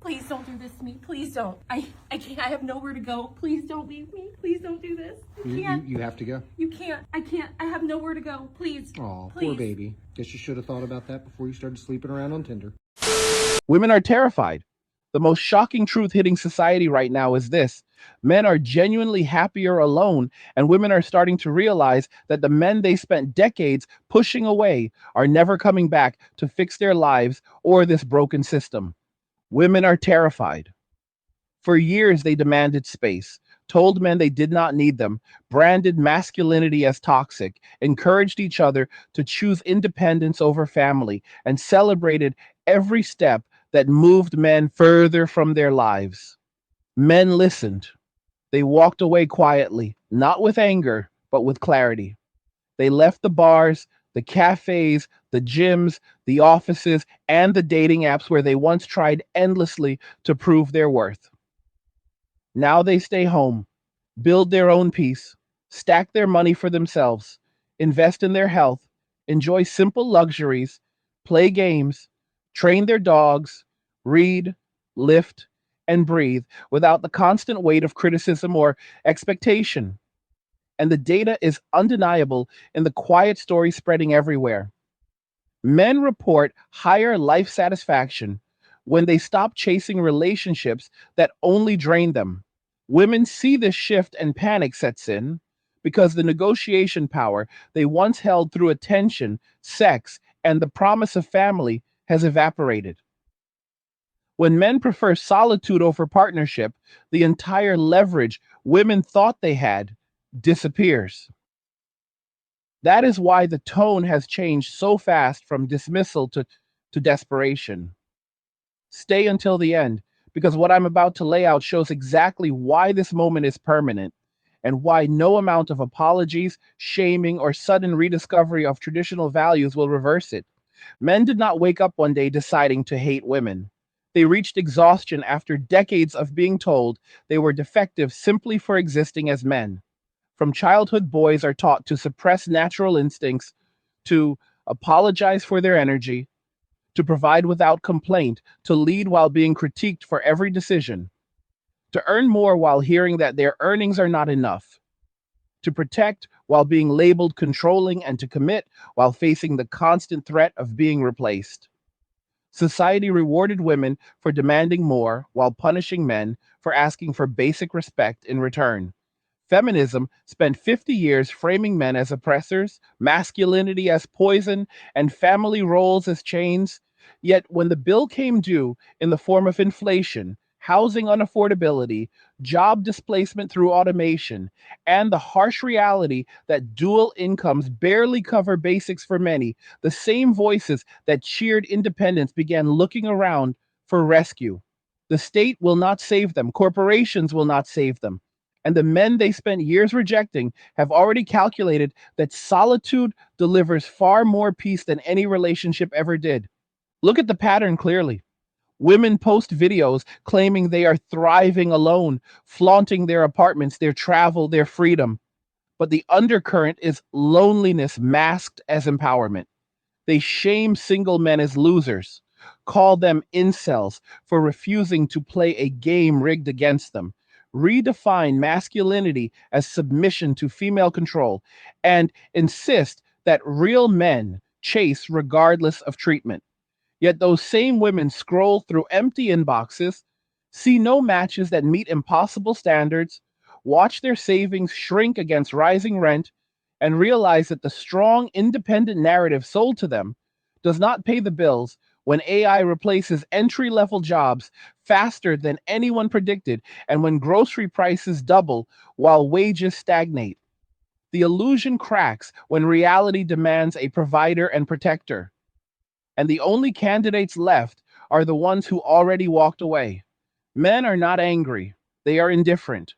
please don't do this to me. Please don't. I can't. I have nowhere to go. Please don't leave me. Please don't do this. You have to go. You can't. I can't. I have nowhere to go. Please. Oh, please. Poor baby. Guess you should have thought about that before you started sleeping around on Tinder. Women are terrified. The most shocking truth hitting society right now is this: men are genuinely happier alone, and women are starting to realize that the men they spent decades pushing away are never coming back to fix their lives or this broken system. Women are terrified. For years, they demanded space, told men they did not need them, branded masculinity as toxic, encouraged each other to choose independence over family, and celebrated every step that moved men further from their lives. Men listened. They walked away quietly, not with anger, but with clarity. They left the bars, the cafes, the gyms, the offices, and the dating apps where they once tried endlessly to prove their worth. Now they stay home, build their own peace, stack their money for themselves, invest in their health, enjoy simple luxuries, play games, train their dogs, read, lift, and breathe without the constant weight of criticism or expectation. And the data is undeniable in the quiet stories spreading everywhere. Men report higher life satisfaction when they stop chasing relationships that only drain them. Women see this shift and panic sets in because the negotiation power they once held through attention, sex, and the promise of family has evaporated. When men prefer solitude over partnership, the entire leverage women thought they had disappears. That is why the tone has changed so fast from dismissal to desperation. Stay until the end, because what I'm about to lay out shows exactly why this moment is permanent and why no amount of apologies, shaming, or sudden rediscovery of traditional values will reverse it. Men did not wake up one day deciding to hate women. They reached exhaustion after decades of being told they were defective simply for existing as men. From childhood, boys are taught to suppress natural instincts, to apologize for their energy, to provide without complaint, to lead while being critiqued for every decision, to earn more while hearing that their earnings are not enough, to protect while being labeled controlling, and to commit while facing the constant threat of being replaced. Society rewarded women for demanding more while punishing men for asking for basic respect in return. Feminism spent 50 years framing men as oppressors, masculinity as poison, and family roles as chains. Yet when the bill came due in the form of inflation, housing unaffordability, job displacement through automation, and the harsh reality that dual incomes barely cover basics for many, the same voices that cheered independence began looking around for rescue. The state will not save them, corporations will not save them. And the men they spent years rejecting have already calculated that solitude delivers far more peace than any relationship ever did. Look at the pattern clearly. Women post videos claiming they are thriving alone, flaunting their apartments, their travel, their freedom. But the undercurrent is loneliness masked as empowerment. They shame single men as losers, call them incels for refusing to play a game rigged against them, redefine masculinity as submission to female control, and insist that real men chase regardless of treatment. Yet those same women scroll through empty inboxes, see no matches that meet impossible standards, watch their savings shrink against rising rent, and realize that the strong, independent narrative sold to them does not pay the bills when AI replaces entry level jobs faster than anyone predicted, and when grocery prices double while wages stagnate. The illusion cracks when reality demands a provider and protector. And the only candidates left are the ones who already walked away. Men are not angry, they are indifferent.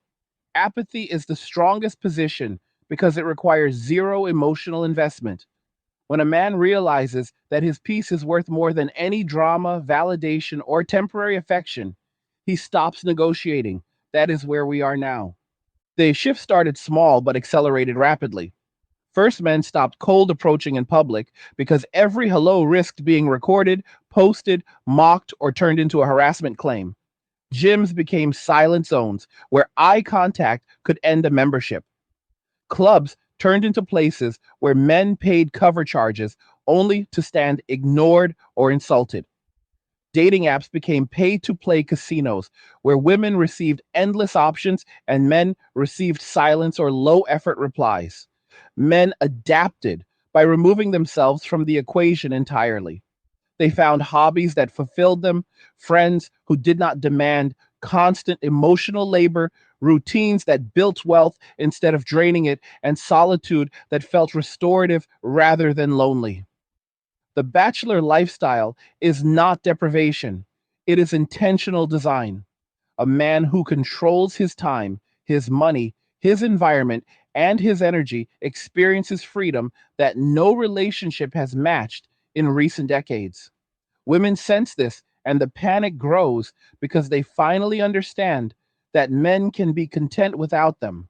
Apathy is the strongest position because it requires zero emotional investment. When a man realizes that his peace is worth more than any drama, validation, or temporary affection, he stops negotiating. That is where we are now. The shift started small but accelerated rapidly. First, men stopped cold approaching in public because every hello risked being recorded, posted, mocked, or turned into a harassment claim. Gyms became silent zones where eye contact could end a membership. Clubs turned into places where men paid cover charges only to stand ignored or insulted. Dating apps became pay-to-play casinos where women received endless options and men received silence or low-effort replies. Men adapted by removing themselves from the equation entirely. They found hobbies that fulfilled them, friends who did not demand constant emotional labor, routines that built wealth instead of draining it, and solitude that felt restorative rather than lonely. The bachelor lifestyle is not deprivation, it is intentional design. A man who controls his time, his money, his environment, and his energy experiences freedom that no relationship has matched in recent decades. Women sense this, and the panic grows because they finally understand that men can be content without them,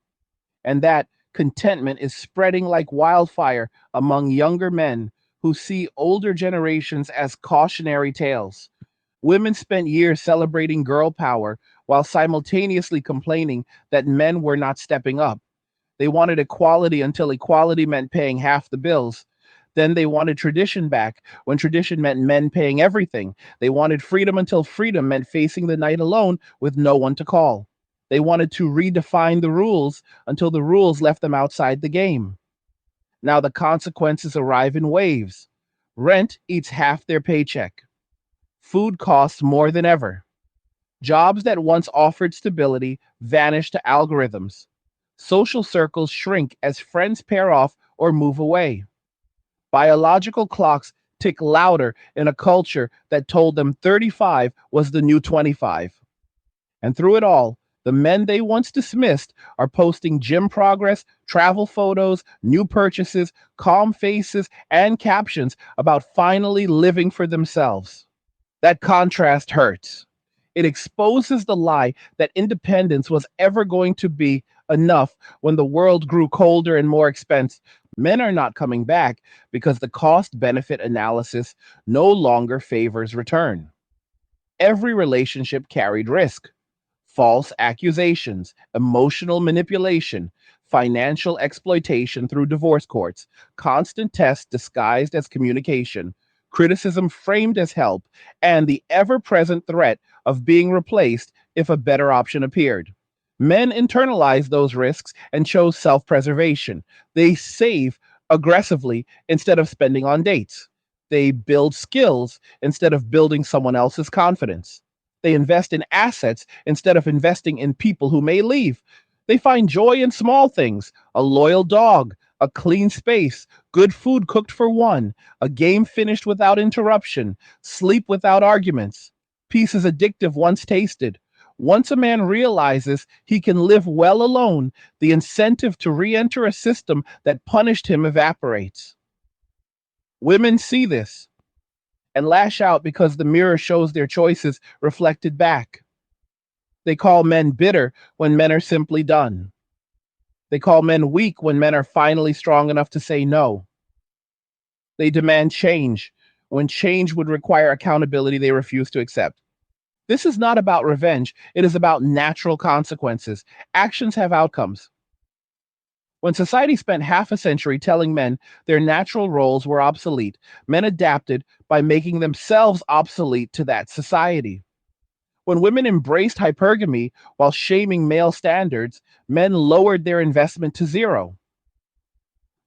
and that contentment is spreading like wildfire among younger men who see older generations as cautionary tales. Women spent years celebrating girl power while simultaneously complaining that men were not stepping up. They wanted equality until equality meant paying half the bills. Then they wanted tradition back when tradition meant men paying everything. They wanted freedom until freedom meant facing the night alone with no one to call. They wanted to redefine the rules until the rules left them outside the game. Now the consequences arrive in waves. Rent eats half their paycheck. Food costs more than ever. Jobs that once offered stability vanish to algorithms. Social circles shrink as friends pair off or move away. Biological clocks tick louder in a culture that told them 35 was the new 25. And through it all, the men they once dismissed are posting gym progress, travel photos, new purchases, calm faces, and captions about finally living for themselves. That contrast hurts. It exposes the lie that independence was ever going to be enough when the world grew colder and more expensive. Men are not coming back because the cost benefit analysis no longer favors return. Every relationship carried risk: false accusations, emotional manipulation, financial exploitation through divorce courts, constant tests disguised as communication, criticism framed as help, and the ever present threat of being replaced if a better option appeared. Men internalized those risks and chose self preservation. They save aggressively instead of spending on dates. They build skills instead of building someone else's confidence. They invest in assets instead of investing in people who may leave. They find joy in small things: a loyal dog, a clean space, good food cooked for one, a game finished without interruption, sleep without arguments. Peace is addictive once tasted. Once a man realizes he can live well alone, the incentive to re enter a system that punished him evaporates. Women see this and lash out because the mirror shows their choices reflected back. They call men bitter when men are simply done. They call men weak when men are finally strong enough to say no. They demand change when change would require accountability they refuse to accept. This is not about revenge, it is about natural consequences. Actions have outcomes. When society spent half a century telling men their natural roles were obsolete, men adapted by making themselves obsolete to that society. When women embraced hypergamy while shaming male standards, men lowered their investment to zero.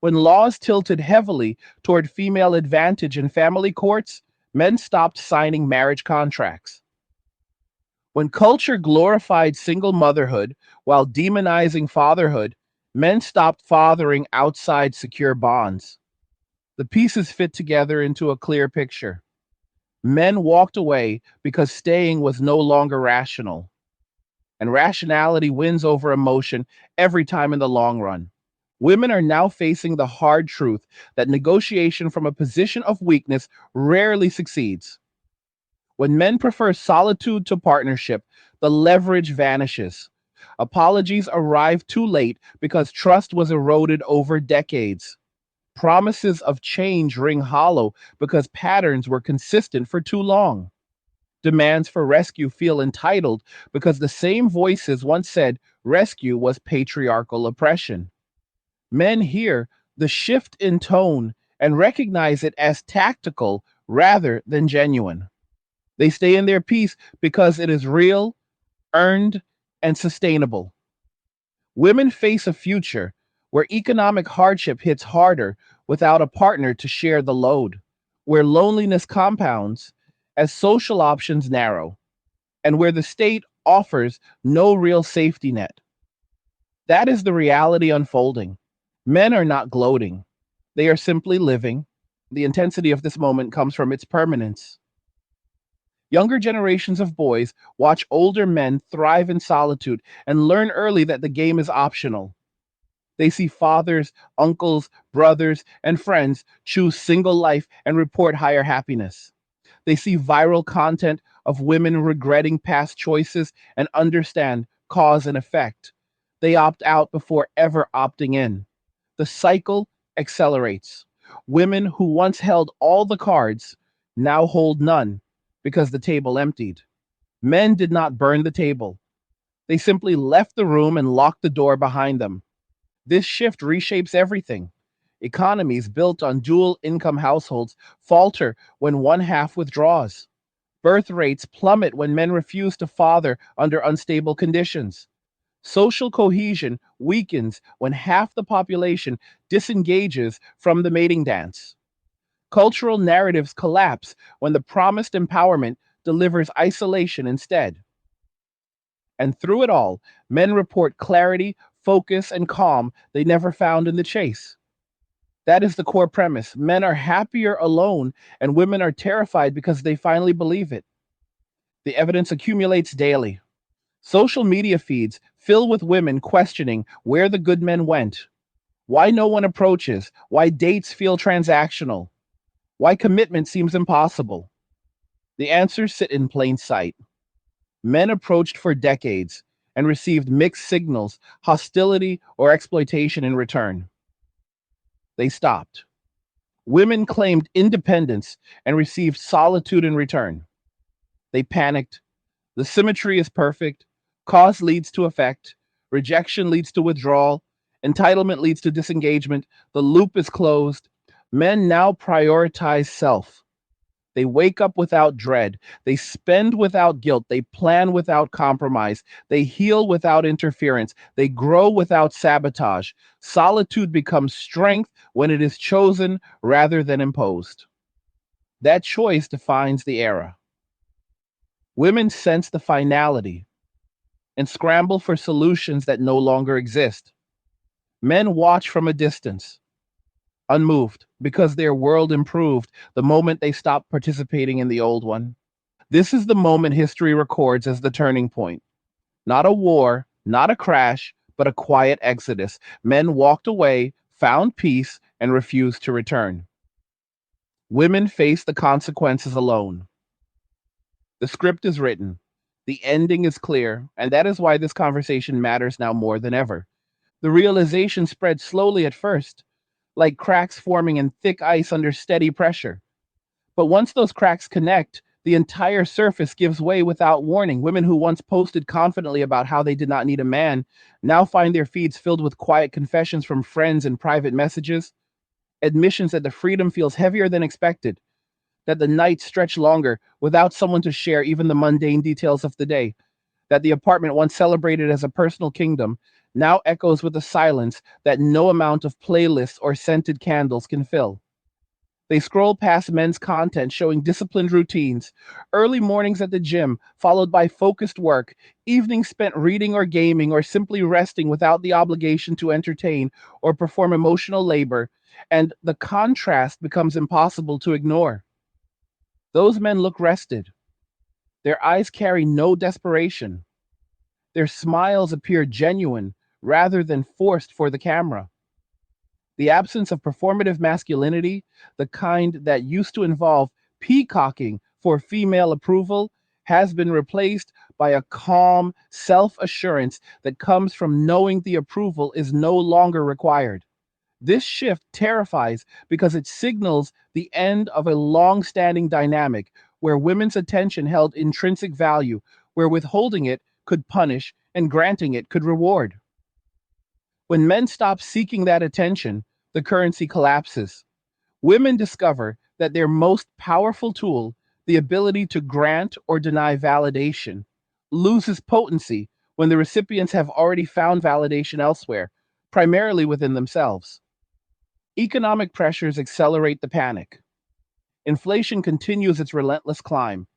When laws tilted heavily toward female advantage in family courts, men stopped signing marriage contracts. When culture glorified single motherhood while demonizing fatherhood, men stopped fathering outside secure bonds. The pieces fit together into a clear picture. Men walked away because staying was no longer rational. And rationality wins over emotion every time in the long run. Women are now facing the hard truth that negotiation from a position of weakness rarely succeeds. When men prefer solitude to partnership, the leverage vanishes. Apologies arrive too late because trust was eroded over decades. Promises of change ring hollow because patterns were consistent for too long. Demands for rescue feel entitled because the same voices once said rescue was patriarchal oppression. Men hear the shift in tone and recognize it as tactical rather than genuine. They stay in their peace because it is real, earned, and sustainable. Women face a future where economic hardship hits harder without a partner to share the load, where loneliness compounds as social options narrow, and where the state offers no real safety net. That is the reality unfolding. Men are not gloating, they are simply living. The intensity of this moment comes from its permanence. Younger generations of boys watch older men thrive in solitude and learn early that the game is optional. They see fathers, uncles, brothers, and friends choose single life and report higher happiness. They see viral content of women regretting past choices and understand cause and effect. They opt out before ever opting in. The cycle accelerates. Women who once held all the cards now hold none because the table emptied. Men did not burn the table. They simply left the room and locked the door behind them. This shift reshapes everything. Economies built on dual income households falter when one half withdraws. Birth rates plummet when men refuse to father under unstable conditions. Social cohesion weakens when half the population disengages from the mating dance. Cultural narratives collapse when the promised empowerment delivers isolation instead. And through it all, men report clarity, focus, and calm they never found in the chase. That is the core premise. Men are happier alone, and women are terrified because they finally believe it. The evidence accumulates daily. Social media feeds fill with women questioning where the good men went, why no one approaches, why dates feel transactional, why commitment seems impossible. The answers sit in plain sight. Men approached for decades and received mixed signals, hostility, or exploitation in return. They stopped. Women claimed independence and received solitude in return. They panicked. The symmetry is perfect. Cause leads to effect. Rejection leads to withdrawal. Entitlement leads to disengagement. The loop is closed. Men now prioritize self. They wake up without dread. They spend without guilt. They plan without compromise. They heal without interference. They grow without sabotage. Solitude becomes strength when it is chosen rather than imposed. That choice defines the era. Women sense the finality and scramble for solutions that no longer exist. Men watch from a distance, unmoved, because their world improved the moment they stopped participating in the old one. This is the moment history records as the turning point. Not a war, not a crash, but a quiet exodus. Men walked away, found peace, and refused to return. Women face the consequences alone. The script is written. The ending is clear, and that is why this conversation matters now more than ever. The realization spread slowly at first, like cracks forming in thick ice under steady pressure. But once those cracks connect, the entire surface gives way without warning. Women who once posted confidently about how they did not need a man now find their feeds filled with quiet confessions from friends and private messages, admissions that the freedom feels heavier than expected, that the nights stretch longer without someone to share even the mundane details of the day, that the apartment once celebrated as a personal kingdom now echoes with a silence that no amount of playlists or scented candles can fill. They scroll past men's content showing disciplined routines, early mornings at the gym, followed by focused work, evenings spent reading or gaming or simply resting without the obligation to entertain or perform emotional labor, and the contrast becomes impossible to ignore. Those men look rested. Their eyes carry no desperation. Their smiles appear genuine rather than forced for the camera. The absence of performative masculinity, the kind that used to involve peacocking for female approval, has been replaced by a calm self assurance that comes from knowing the approval is no longer required. This shift terrifies because it signals the end of a long standing dynamic where women's attention held intrinsic value, where withholding it could punish and granting it could reward. When men stop seeking that attention, the currency collapses. Women discover that their most powerful tool, the ability to grant or deny validation, loses potency when the recipients have already found validation elsewhere, primarily within themselves. Economic pressures accelerate the panic. Inflation continues its relentless climb,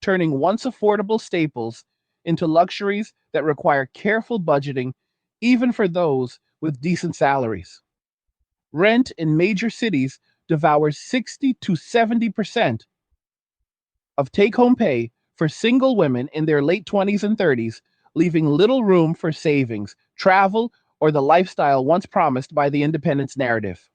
turning once affordable staples into luxuries that require careful budgeting, even for those with decent salaries. Rent in major cities devours 60 to 70% of take home pay for single women in their late 20s and 30s, leaving little room for savings, travel, or the lifestyle once promised by the independence narrative.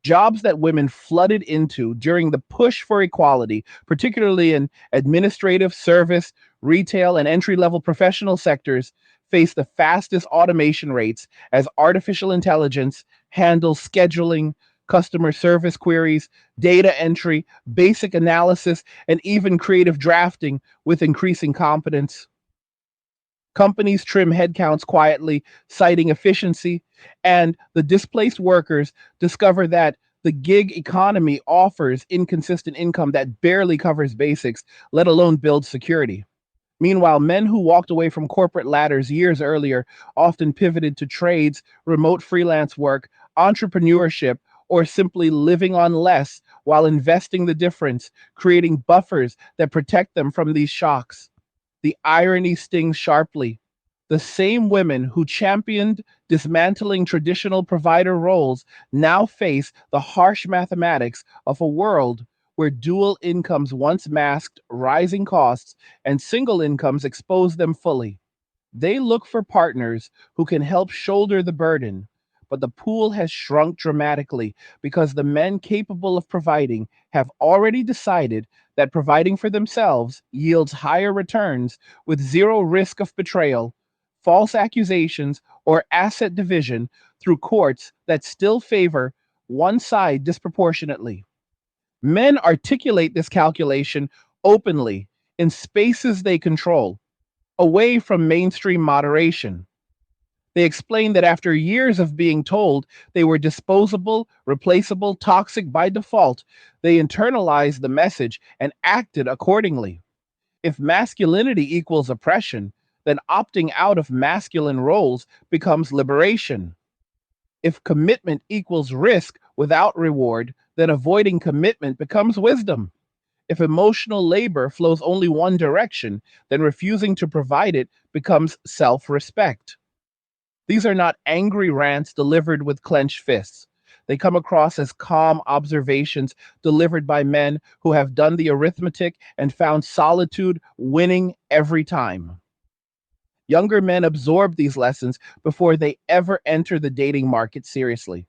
Jobs that women flooded into during the push for equality, particularly in administrative, service, retail, and entry level professional sectors, face the fastest automation rates as artificial intelligence handles scheduling, customer service queries, data entry, basic analysis, and even creative drafting with increasing competence. Companies trim headcounts quietly, citing efficiency, and the displaced workers discover that the gig economy offers inconsistent income that barely covers basics, let alone builds security. Meanwhile, men who walked away from corporate ladders years earlier often pivoted to trades, remote freelance work, entrepreneurship, or simply living on less while investing the difference, creating buffers that protect them from these shocks. The irony stings sharply. The same women who championed dismantling traditional provider roles now face the harsh mathematics of a world where dual incomes once masked rising costs and single incomes expose them fully. They look for partners who can help shoulder the burden, but the pool has shrunk dramatically because the men capable of providing have already decided that providing for themselves yields higher returns with zero risk of betrayal, false accusations, or asset division through courts that still favor one side disproportionately. Men articulate this calculation openly in spaces they control, away from mainstream moderation. They explained that after years of being told they were disposable, replaceable, toxic by default, they internalized the message and acted accordingly. If masculinity equals oppression, then opting out of masculine roles becomes liberation. If commitment equals risk without reward, then avoiding commitment becomes wisdom. If emotional labor flows only one direction, then refusing to provide it becomes self respect. These are not angry rants delivered with clenched fists. They come across as calm observations delivered by men who have done the arithmetic and found solitude winning every time. Younger men absorb these lessons before they ever enter the dating market seriously.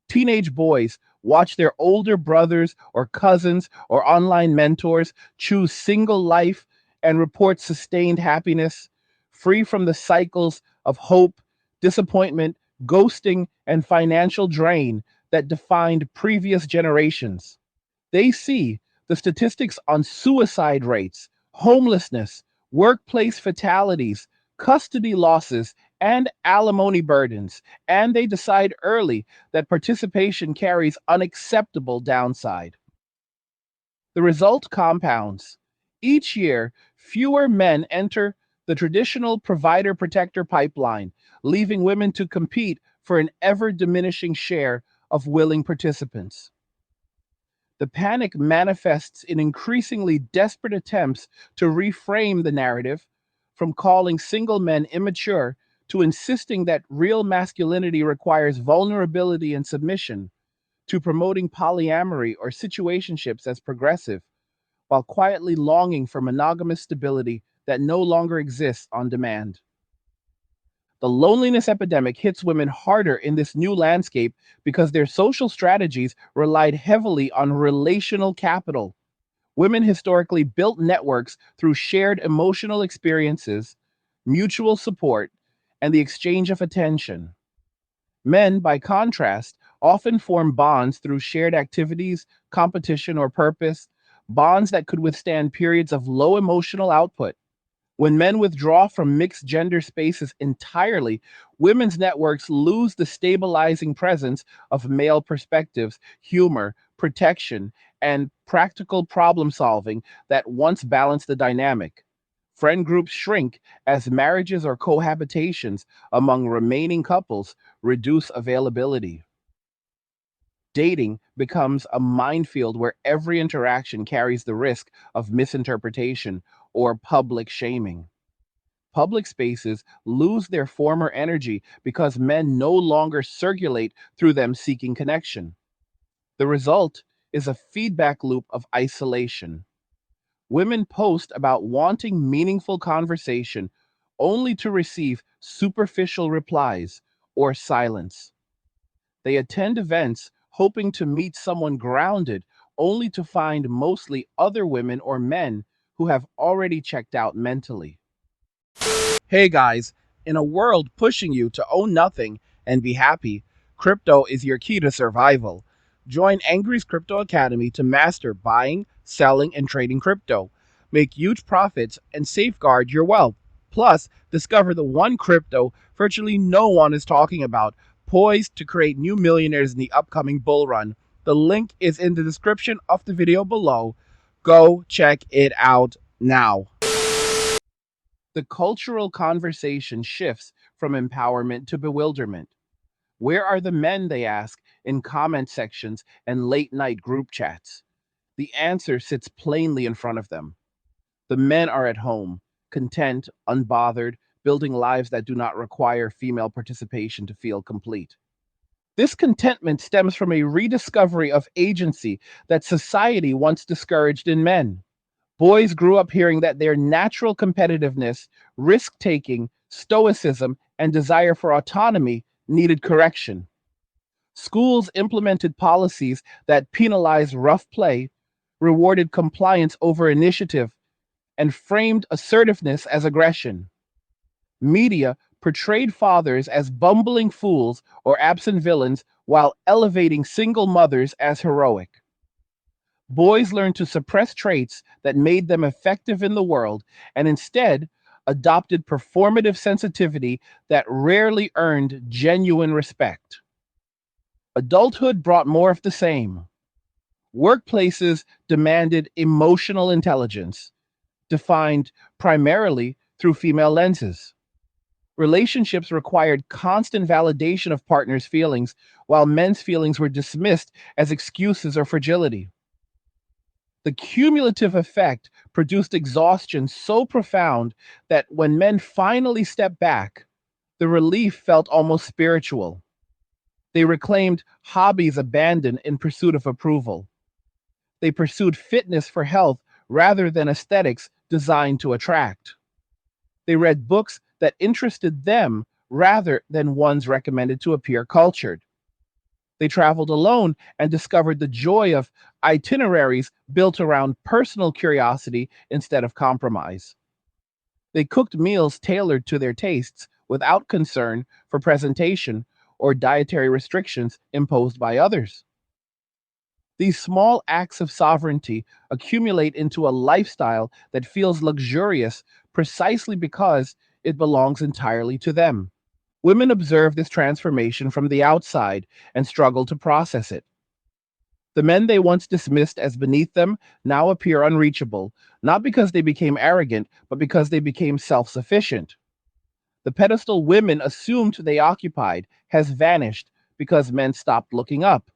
Teenage boys watch their older brothers or cousins or online mentors choose single life and report sustained happiness, free from the cycles of hope, disappointment, ghosting, and financial drain that defined previous generations. They see the statistics on suicide rates, homelessness, workplace fatalities, custody losses, and alimony burdens, and they decide early that participation carries unacceptable downside. The result compounds. Each year, fewer men enter the traditional provider protector pipeline, leaving women to compete for an ever diminishing share of willing participants. The panic manifests in increasingly desperate attempts to reframe the narrative, from calling single men immature to insisting that real masculinity requires vulnerability and submission, to promoting polyamory or situationships as progressive, while quietly longing for monogamous stability that no longer exists on demand. The loneliness epidemic hits women harder in this new landscape because their social strategies relied heavily on relational capital. Women historically built networks through shared emotional experiences, mutual support, and the exchange of attention. Men, by contrast, often form bonds through shared activities, competition, or purpose, bonds that could withstand periods of low emotional output. When men withdraw from mixed gender spaces entirely, women's networks lose the stabilizing presence of male perspectives, humor, protection, and practical problem solving that once balanced the dynamic. Friend groups shrink as marriages or cohabitations among remaining couples reduce availability. Dating becomes a minefield where every interaction carries the risk of misinterpretation or public shaming. Public spaces lose their former energy because men no longer circulate through them seeking connection. The result is a feedback loop of isolation. Women post about wanting meaningful conversation only to receive superficial replies or silence. They attend events hoping to meet someone grounded only to find mostly other women or men who have already checked out mentally. Hey guys, in a world pushing you to own nothing and be happy, crypto is your key to survival. Join Angry's Crypto Academy to master buying, selling, and trading crypto. Make huge profits and safeguard your wealth. Plus, discover the one crypto virtually no one is talking about, poised to create new millionaires in the upcoming bull run. The link is in the description of the video below. Go check it out now. The cultural conversation shifts from empowerment to bewilderment. Where are the men, they ask, in comment sections and late night group chats? The answer sits plainly in front of them. The men are at home, content, unbothered, building lives that do not require female participation to feel complete. This contentment stems from a rediscovery of agency that society once discouraged in men. Boys grew up hearing that their natural competitiveness, risk taking, stoicism, and desire for autonomy needed correction. Schools implemented policies that penalized rough play, rewarded compliance over initiative, and framed assertiveness as aggression. Media portrayed fathers as bumbling fools or absent villains while elevating single mothers as heroic. Boys learned to suppress traits that made them effective in the world and instead adopted performative sensitivity that rarely earned genuine respect. Adulthood brought more of the same. Workplaces demanded emotional intelligence, defined primarily through female lenses. Relationships required constant validation of partners' feelings, while men's feelings were dismissed as excuses or fragility. The cumulative effect produced exhaustion so profound that when men finally stepped back, the relief felt almost spiritual. They reclaimed hobbies abandoned in pursuit of approval. They pursued fitness for health rather than aesthetics designed to attract. They read books that interested them rather than ones recommended to appear cultured. They traveled alone and discovered the joy of itineraries built around personal curiosity instead of compromise. They cooked meals tailored to their tastes without concern for presentation or dietary restrictions imposed by others. These small acts of sovereignty accumulate into a lifestyle that feels luxurious precisely because it belongs entirely to them. Women observe this transformation from the outside and struggle to process it. The men they once dismissed as beneath them now appear unreachable, not because they became arrogant, but because they became self sufficient. The pedestal women assumed they occupied has vanished because men stopped looking up.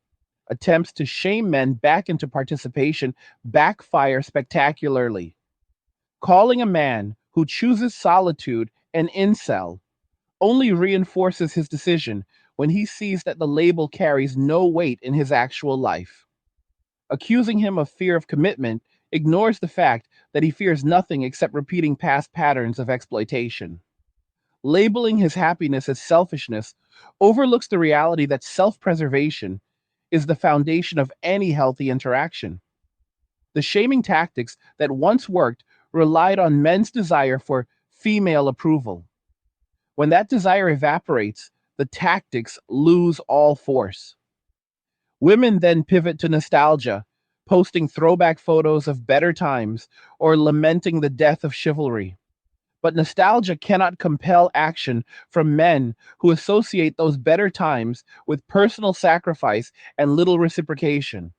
Attempts to shame men back into participation backfire spectacularly. Calling a man who chooses solitude an incel only reinforces his decision when he sees that the label carries no weight in his actual life. Accusing him of fear of commitment ignores the fact that he fears nothing except repeating past patterns of exploitation. Labeling his happiness as selfishness overlooks the reality that self preservation is the foundation of any healthy interaction. The shaming tactics that once worked relied on men's desire for female approval. When that desire evaporates, the tactics lose all force. Women then pivot to nostalgia, posting throwback photos of better times or lamenting the death of chivalry. But nostalgia cannot compel action from men who associate those better times with personal sacrifice and little reciprocation.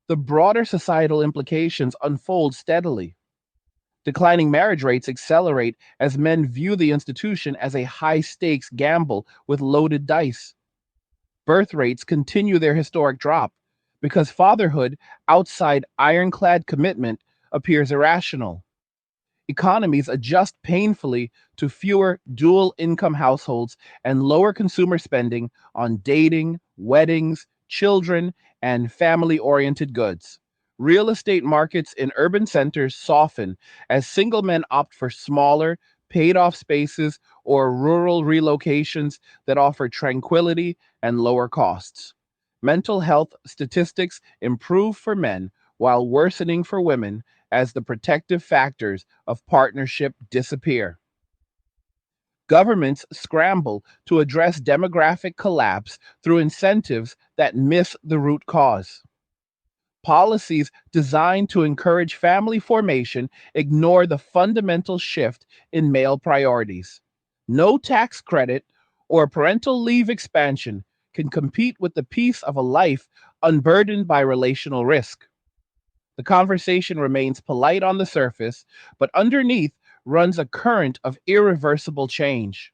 The broader societal implications unfold steadily. Declining marriage rates accelerate as men view the institution as a high stakes gamble with loaded dice. Birth rates continue their historic drop because fatherhood outside ironclad commitment appears irrational. Economies adjust painfully to fewer dual income households and lower consumer spending on dating, weddings, children, and family oriented goods. Real estate markets in urban centers soften as single men opt for smaller, paid off spaces or rural relocations that offer tranquility and lower costs. Mental health statistics improve for men while worsening for women as the protective factors of partnership disappear. Governments scramble to address demographic collapse through incentives that miss the root cause. Policies designed to encourage family formation ignore the fundamental shift in male priorities. No tax credit or parental leave expansion can compete with the peace of a life unburdened by relational risk. The conversation remains polite on the surface, but underneath runs a current of irreversible change.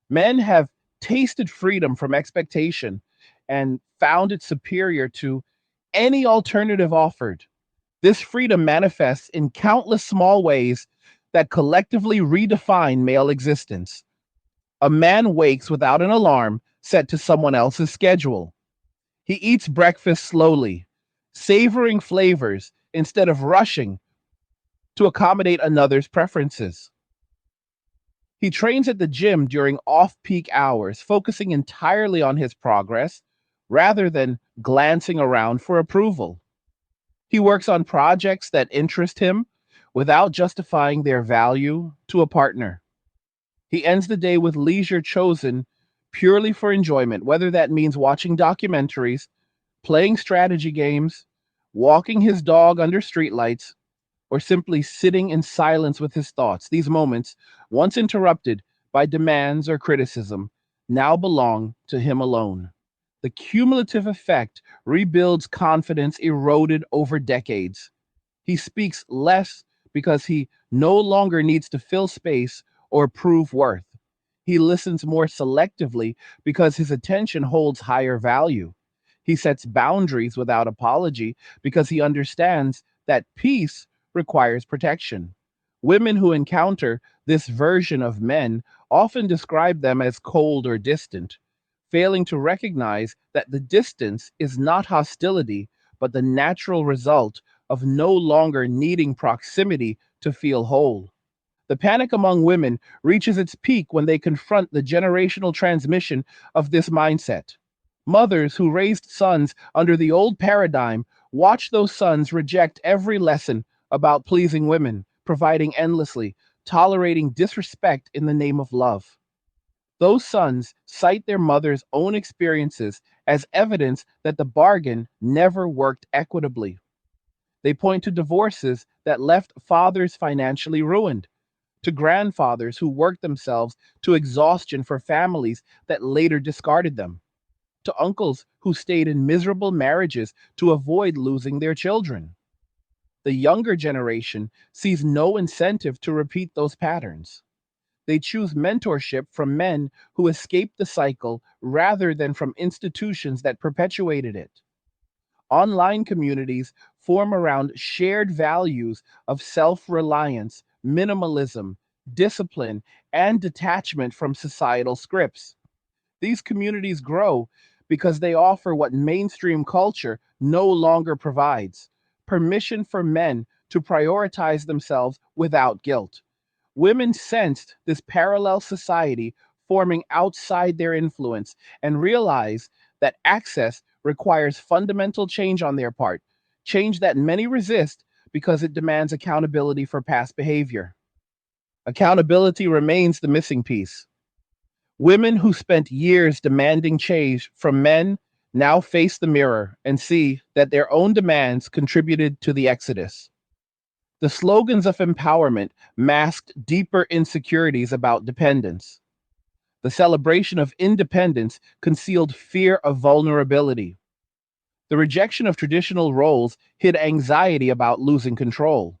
Men have tasted freedom from expectation and found it superior to any alternative offered. This freedom manifests in countless small ways that collectively redefine male existence. A man wakes without an alarm set to someone else's schedule. He eats breakfast slowly, savoring flavors instead of rushing to accommodate another's preferences. He trains at the gym during off peak hours, focusing entirely on his progress rather than glancing around for approval. He works on projects that interest him without justifying their value to a partner. He ends the day with leisure chosen purely for enjoyment, whether that means watching documentaries, playing strategy games, walking his dog under streetlights, or simply sitting in silence with his thoughts. These moments, once interrupted by demands or criticism, now belong to him alone. The cumulative effect rebuilds confidence eroded over decades. He speaks less because he no longer needs to fill space or prove worth. He listens more selectively because his attention holds higher value. He sets boundaries without apology because he understands that peace requires protection. Women who encounter this version of men often describe them as cold or distant, failing to recognize that the distance is not hostility, but the natural result of no longer needing proximity to feel whole. The panic among women reaches its peak when they confront the generational transmission of this mindset. Mothers who raised sons under the old paradigm watch those sons reject every lesson about pleasing women, providing endlessly, tolerating disrespect in the name of love. Those sons cite their mother's own experiences as evidence that the bargain never worked equitably. They point to divorces that left fathers financially ruined, to grandfathers who worked themselves to exhaustion for families that later discarded them, to uncles who stayed in miserable marriages to avoid losing their children. The younger generation sees no incentive to repeat those patterns. They choose mentorship from men who escaped the cycle rather than from institutions that perpetuated it. Online communities form around shared values of self reliance, minimalism, discipline, and detachment from societal scripts. These communities grow because they offer what mainstream culture no longer provides: permission for men to prioritize themselves without guilt. Women sensed this parallel society forming outside their influence and realized that access requires fundamental change on their part, change that many resist because it demands accountability for past behavior. Accountability remains the missing piece. Women who spent years demanding change from men now face the mirror and see that their own demands contributed to the exodus. The slogans of empowerment masked deeper insecurities about dependence. The celebration of independence concealed fear of vulnerability. The rejection of traditional roles hid anxiety about losing control.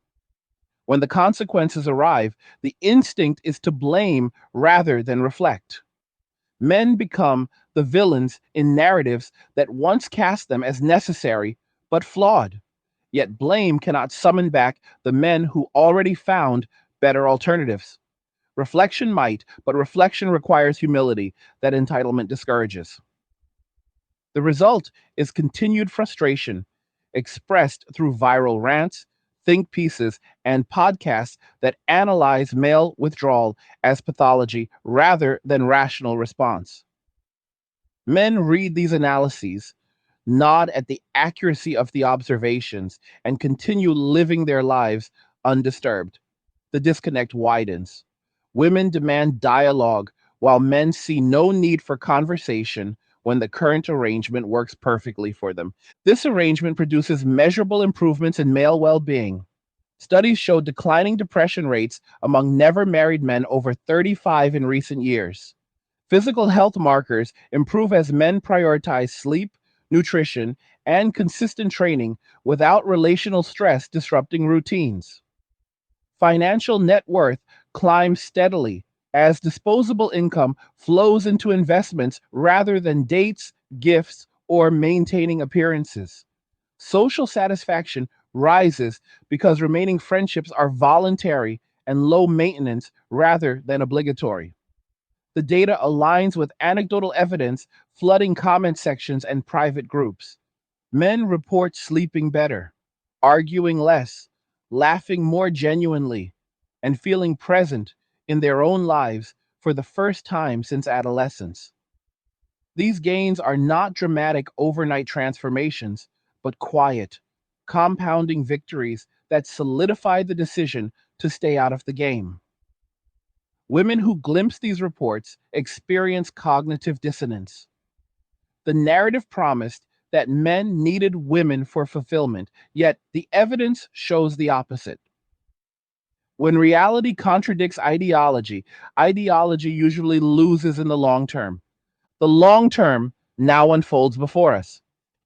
When the consequences arrive, the instinct is to blame rather than reflect. Men become the villains in narratives that once cast them as necessary but flawed. Yet blame cannot summon back the men who already found better alternatives. Reflection might, but reflection requires humility that entitlement discourages. The result is continued frustration, expressed through viral rants, think pieces, and podcasts that analyze male withdrawal as pathology rather than rational response. Men read these analyses, nod at the accuracy of the observations, and continue living their lives undisturbed. The disconnect widens. Women demand dialogue, while men see no need for conversation when the current arrangement works perfectly for them. This arrangement produces measurable improvements in male well being. Studies show declining depression rates among never married men over 35 in recent years. Physical health markers improve as men prioritize sleep, nutrition, and consistent training without relational stress disrupting routines. Financial net worth climbs steadily as disposable income flows into investments rather than dates, gifts, or maintaining appearances. Social satisfaction rises because remaining friendships are voluntary and low maintenance rather than obligatory. The data aligns with anecdotal evidence flooding comment sections and private groups. Men report sleeping better, arguing less, laughing more genuinely, and feeling present in their own lives for the first time since adolescence. These gains are not dramatic overnight transformations, but quiet, compounding victories that solidify the decision to stay out of the game. Women who glimpse these reports experience cognitive dissonance. The narrative promised that men needed women for fulfillment, yet the evidence shows the opposite. When reality contradicts ideology, ideology usually loses in the long term. The long term now unfolds before us.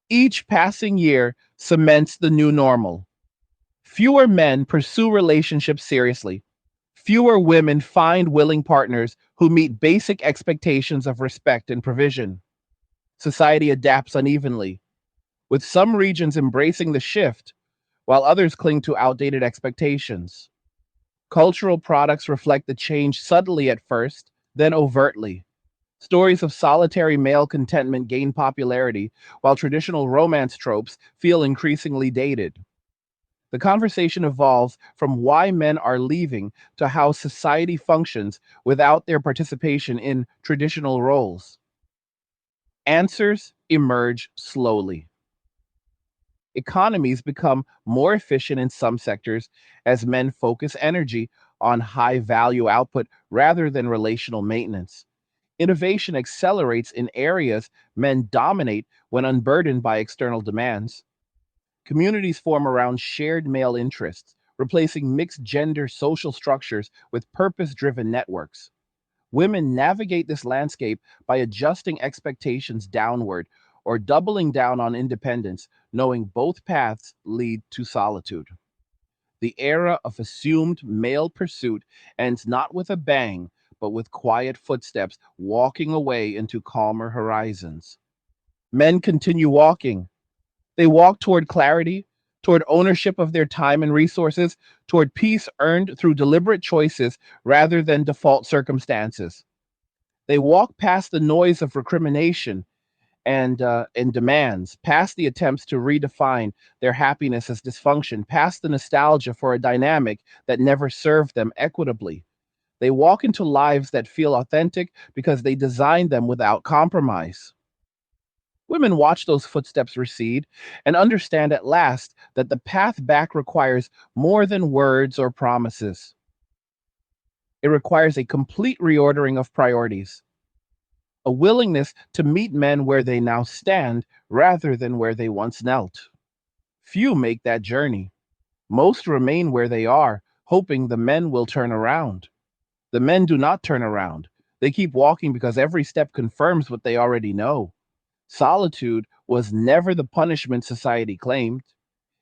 Each passing year cements the new normal. Fewer men pursue relationships seriously. Fewer women find willing partners who meet basic expectations of respect and provision. Society adapts unevenly, with some regions embracing the shift while others cling to outdated expectations. Cultural products reflect the change subtly at first, then overtly. Stories of solitary male contentment gain popularity, while traditional romance tropes feel increasingly dated. The conversation evolves from why men are leaving to how society functions without their participation in traditional roles. Answers emerge slowly. Economies become more efficient in some sectors as men focus energy on high value output rather than relational maintenance. Innovation accelerates in areas men dominate when unburdened by external demands. Communities form around shared male interests, replacing mixed gender social structures with purpose driven networks. Women navigate this landscape by adjusting expectations downward or doubling down on independence, knowing both paths lead to solitude. The era of assumed male pursuit ends not with a bang, but with quiet footsteps walking away into calmer horizons. Men continue walking. They walk toward clarity, toward ownership of their time and resources, toward peace earned through deliberate choices rather than default circumstances. They walk past the noise of recrimination and demands, past the attempts to redefine their happiness as dysfunction, past the nostalgia for a dynamic that never served them equitably. They walk into lives that feel authentic because they designed them without compromise. Women watch those footsteps recede and understand at last that the path back requires more than words or promises. It requires a complete reordering of priorities. a willingness to meet men where they now stand rather than where they once knelt. Few make that journey. Most remain where they are, hoping the men will turn around. The men do not turn around. They keep walking because every step confirms what they already know. Solitude was never the punishment society claimed.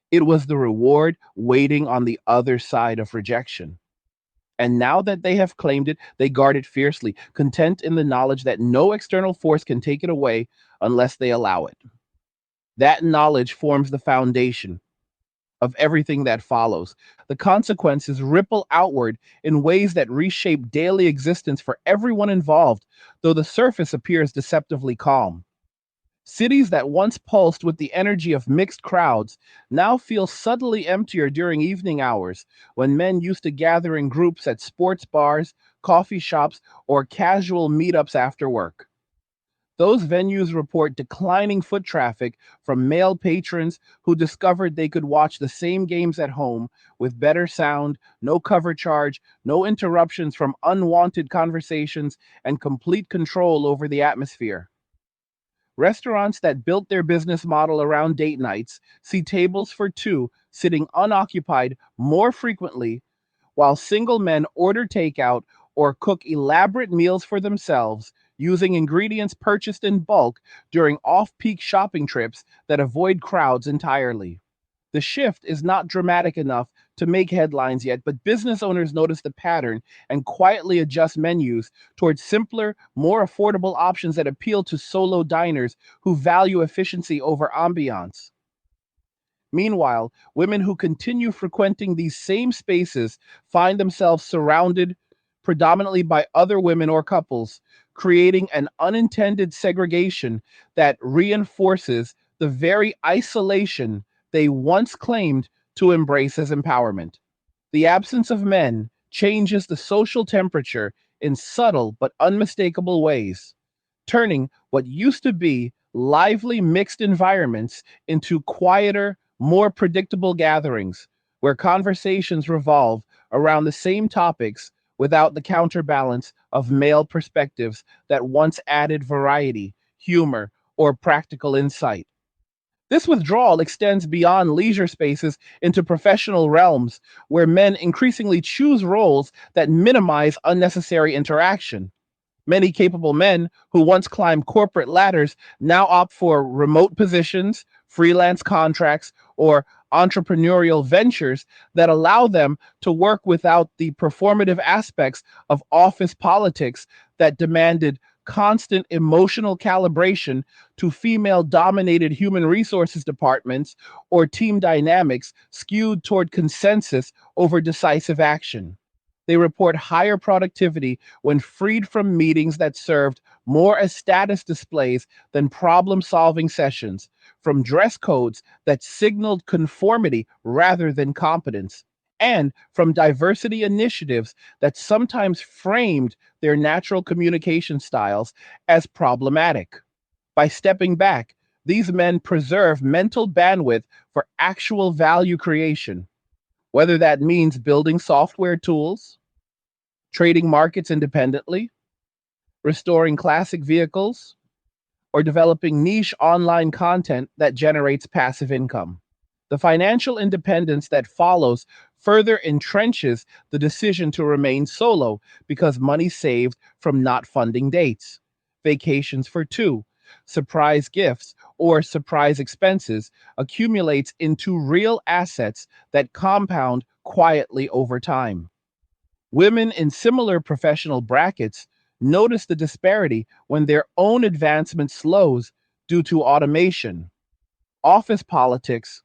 It was the reward waiting on the other side of rejection. And now that they have claimed it, they guard it fiercely, content in the knowledge that no external force can take it away unless they allow it. That knowledge forms the foundation of everything that follows. The consequences ripple outward in ways that reshape daily existence for everyone involved, though the surface appears deceptively calm. Cities that once pulsed with the energy of mixed crowds now feel subtly emptier during evening hours when men used to gather in groups at sports bars, coffee shops, or casual meetups after work. Those venues report declining foot traffic from male patrons who discovered they could watch the same games at home with better sound, no cover charge, no interruptions from unwanted conversations, and complete control over the atmosphere. Restaurants that built their business model around date nights see tables for two sitting unoccupied more frequently, while single men order takeout or cook elaborate meals for themselves using ingredients purchased in bulk during off peak shopping trips that avoid crowds entirely. The shift is not dramatic enough to make headlines yet, but business owners notice the pattern and quietly adjust menus towards simpler, more affordable options that appeal to solo diners who value efficiency over ambiance. Meanwhile, women who continue frequenting these same spaces find themselves surrounded predominantly by other women or couples, creating an unintended segregation that reinforces the very isolation they once claimed to embrace as empowerment. The absence of men changes the social temperature in subtle but unmistakable ways, turning what used to be lively mixed environments into quieter, more predictable gatherings where conversations revolve around the same topics without the counterbalance of male perspectives that once added variety, humor, or practical insight. This withdrawal extends beyond leisure spaces into professional realms where men increasingly choose roles that minimize unnecessary interaction. Many capable men who once climbed corporate ladders now opt for remote positions, freelance contracts, or entrepreneurial ventures that allow them to work without the performative aspects of office politics that demanded constant emotional calibration to female dominated human resources departments or team dynamics skewed toward consensus over decisive action. They report higher productivity when freed from meetings that served more as status displays than problem solving sessions, from dress codes that signaled conformity rather than competence, and from diversity initiatives that sometimes framed their natural communication styles as problematic. By stepping back, these men preserve mental bandwidth for actual value creation, whether that means building software tools, trading markets independently, restoring classic vehicles, or developing niche online content that generates passive income. The financial independence that follows further entrenches the decision to remain solo because money saved from not funding dates, vacations for two, surprise gifts, or surprise expenses accumulates into real assets that compound quietly over time. Women in similar professional brackets notice the disparity when their own advancement slows due to automation, office politics,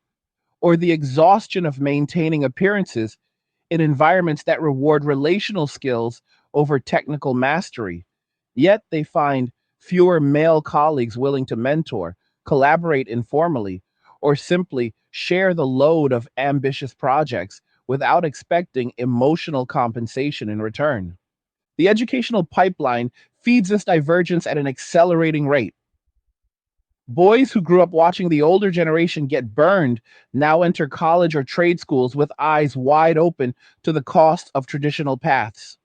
or the exhaustion of maintaining appearances in environments that reward relational skills over technical mastery. Yet they find fewer male colleagues willing to mentor, collaborate informally, or simply share the load of ambitious projects without expecting emotional compensation in return. The educational pipeline feeds this divergence at an accelerating rate. Boys who grew up watching the older generation get burned now enter college or trade schools with eyes wide open to the cost of traditional paths.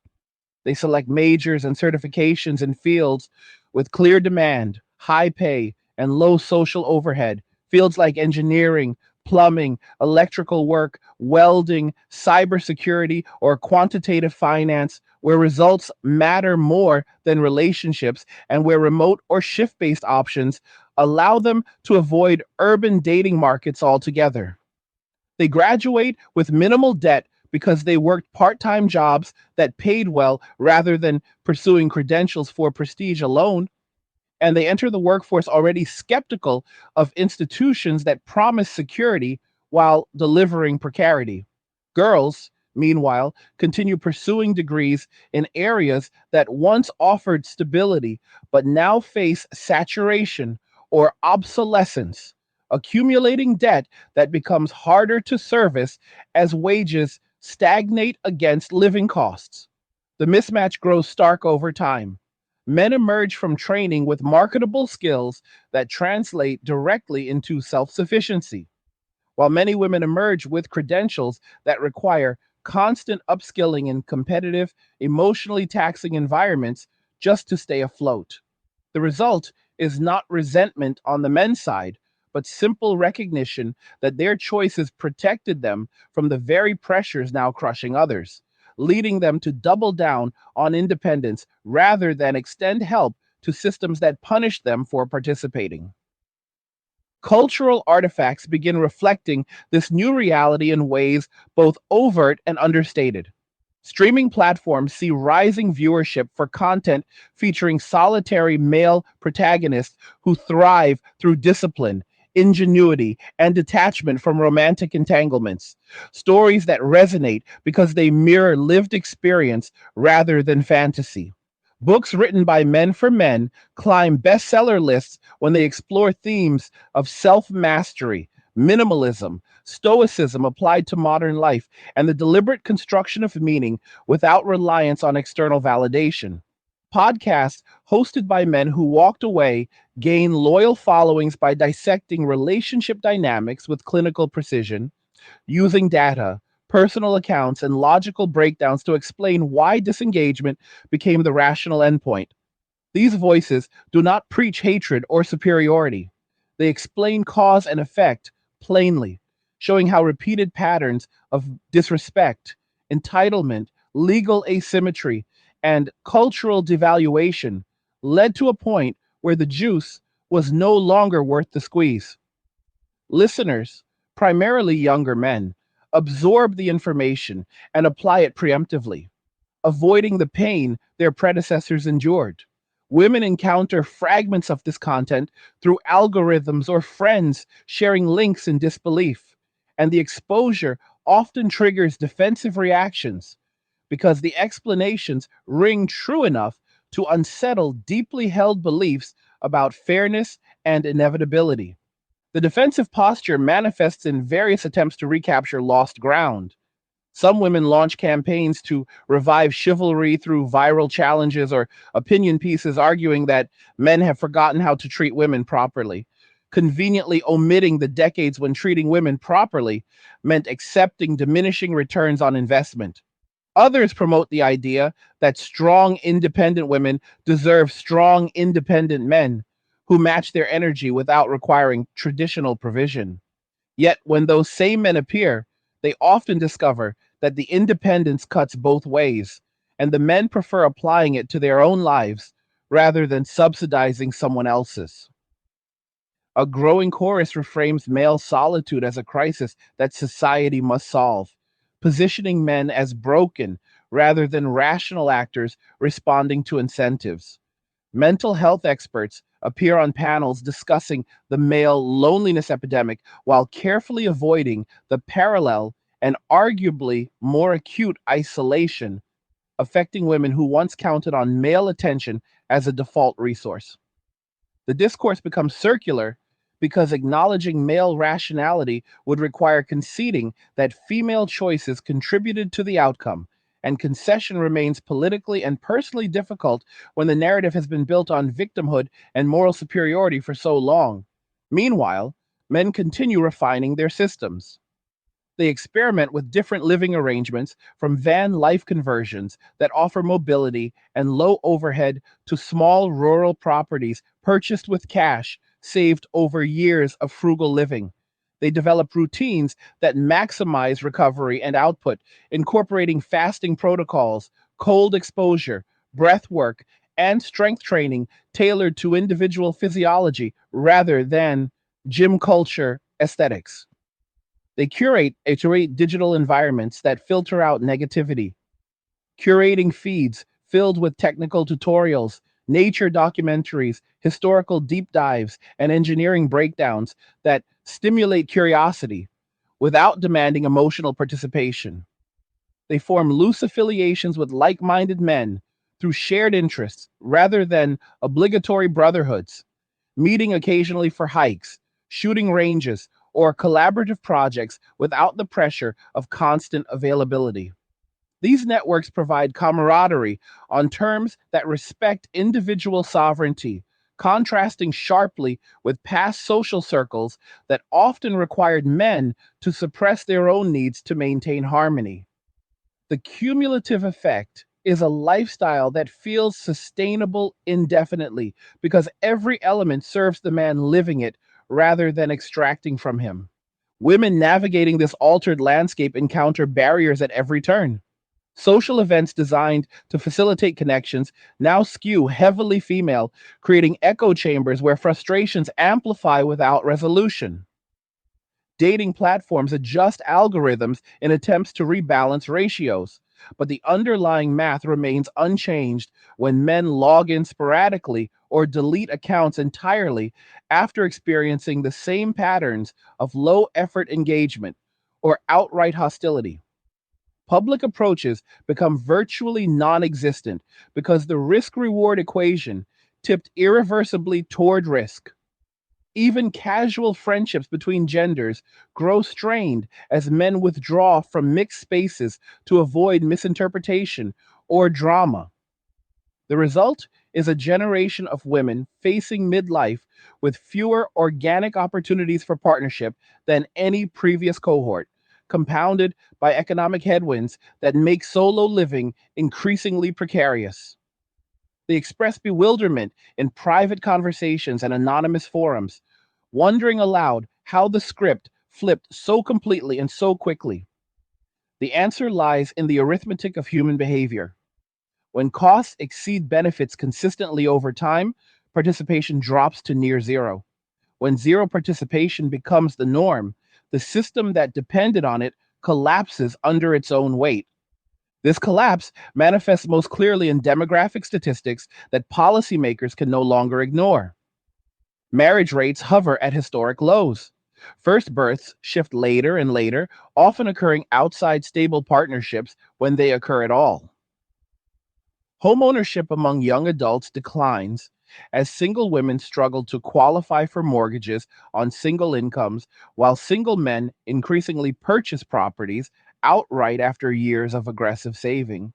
They select majors and certifications in fields with clear demand, high pay, and low social overhead. Fields like engineering, plumbing, electrical work, welding, cybersecurity, or quantitative finance, where results matter more than relationships, and where remote or shift based options allow them to avoid urban dating markets altogether. They graduate with minimal debt because they worked part time jobs that paid well rather than pursuing credentials for prestige alone. And they enter the workforce already skeptical of institutions that promise security while delivering precarity. Girls, meanwhile, continue pursuing degrees in areas that once offered stability but now face saturation or obsolescence, accumulating debt that becomes harder to service as wages stagnate against living costs. The mismatch grows stark over time. Men emerge from training with marketable skills that translate directly into self sufficiency, while many women emerge with credentials that require constant upskilling in competitive, emotionally taxing environments just to stay afloat. The result is not resentment on the men's side, but simple recognition that their choices protected them from the very pressures now crushing others, leading them to double down on independence rather than extend help to systems that punish them for participating. Cultural artifacts begin reflecting this new reality in ways both overt and understated. Streaming platforms see rising viewership for content featuring solitary male protagonists who thrive through discipline, ingenuity, and detachment from romantic entanglements. Stories that resonate because they mirror lived experience rather than fantasy. Books written by men for men climb bestseller lists when they explore themes of self mastery, minimalism, stoicism applied to modern life, and the deliberate construction of meaning without reliance on external validation. Podcasts hosted by men who walked away gain loyal followings by dissecting relationship dynamics with clinical precision, using data, personal accounts, and logical breakdowns to explain why disengagement became the rational endpoint. These voices do not preach hatred or superiority. They explain cause and effect plainly, showing how repeated patterns of disrespect, entitlement, legal asymmetry, and cultural devaluation led to a point where the juice was no longer worth the squeeze. Listeners, primarily younger men, absorb the information and apply it preemptively, avoiding the pain their predecessors endured. Women encounter fragments of this content through algorithms or friends sharing links in disbelief, and the exposure often triggers defensive reactions because the explanations ring true enough to unsettle deeply held beliefs about fairness and inevitability. The defensive posture manifests in various attempts to recapture lost ground. Some women launch campaigns to revive chivalry through viral challenges or opinion pieces arguing that men have forgotten how to treat women properly, conveniently omitting the decades when treating women properly meant accepting diminishing returns on investment. Others promote the idea that strong, independent women deserve strong, independent men who match their energy without requiring traditional provision. Yet, when those same men appear, they often discover that the independence cuts both ways, and the men prefer applying it to their own lives rather than subsidizing someone else's. A growing chorus reframes male solitude as a crisis that society must solve, positioning men as broken rather than rational actors responding to incentives. Mental health experts appear on panels discussing the male loneliness epidemic while carefully avoiding the parallel and arguably more acute isolation affecting women who once counted on male attention as a default resource. The discourse becomes circular because acknowledging male rationality would require conceding that female choices contributed to the outcome, and concession remains politically and personally difficult when the narrative has been built on victimhood and moral superiority for so long. Meanwhile, men continue refining their systems. They experiment with different living arrangements, from van life conversions that offer mobility and low overhead to small rural properties purchased with cash saved over years of frugal living. They develop routines that maximize recovery and output, incorporating fasting protocols, cold exposure, breath work, and strength training tailored to individual physiology rather than gym culture aesthetics. They curate digital environments that filter out negativity, curating feeds filled with technical tutorials, nature documentaries, historical deep dives, and engineering breakdowns that stimulate curiosity without demanding emotional participation. They form loose affiliations with like minded men through shared interests rather than obligatory brotherhoods, meeting occasionally for hikes, shooting ranges, or collaborative projects without the pressure of constant availability. These networks provide camaraderie on terms that respect individual sovereignty, contrasting sharply with past social circles that often required men to suppress their own needs to maintain harmony. The cumulative effect is a lifestyle that feels sustainable indefinitely because every element serves the man living it rather than extracting from him. Women navigating this altered landscape encounter barriers at every turn. Social events designed to facilitate connections now skew heavily female, creating echo chambers where frustrations amplify without resolution. Dating platforms adjust algorithms in attempts to rebalance ratios, but the underlying math remains unchanged when men log in sporadically or delete accounts entirely after experiencing the same patterns of low effort engagement or outright hostility. Public approaches become virtually non existent because the risk reward equation tipped irreversibly toward risk. Even casual friendships between genders grow strained as men withdraw from mixed spaces to avoid misinterpretation or drama. The result is a generation of women facing midlife with fewer organic opportunities for partnership than any previous cohort, compounded by economic headwinds that make solo living increasingly precarious. They express bewilderment in private conversations and anonymous forums, wondering aloud how the script flipped so completely and so quickly. The answer lies in the arithmetic of human behavior. When costs exceed benefits consistently over time, participation drops to near zero. When zero participation becomes the norm, the system that depended on it collapses under its own weight. This collapse manifests most clearly in demographic statistics that policymakers can no longer ignore. Marriage rates hover at historic lows. First births shift later and later, often occurring outside stable partnerships when they occur at all. Homeownership among young adults declines as single women struggle to qualify for mortgages on single incomes, while single men increasingly purchase properties outright after years of aggressive saving.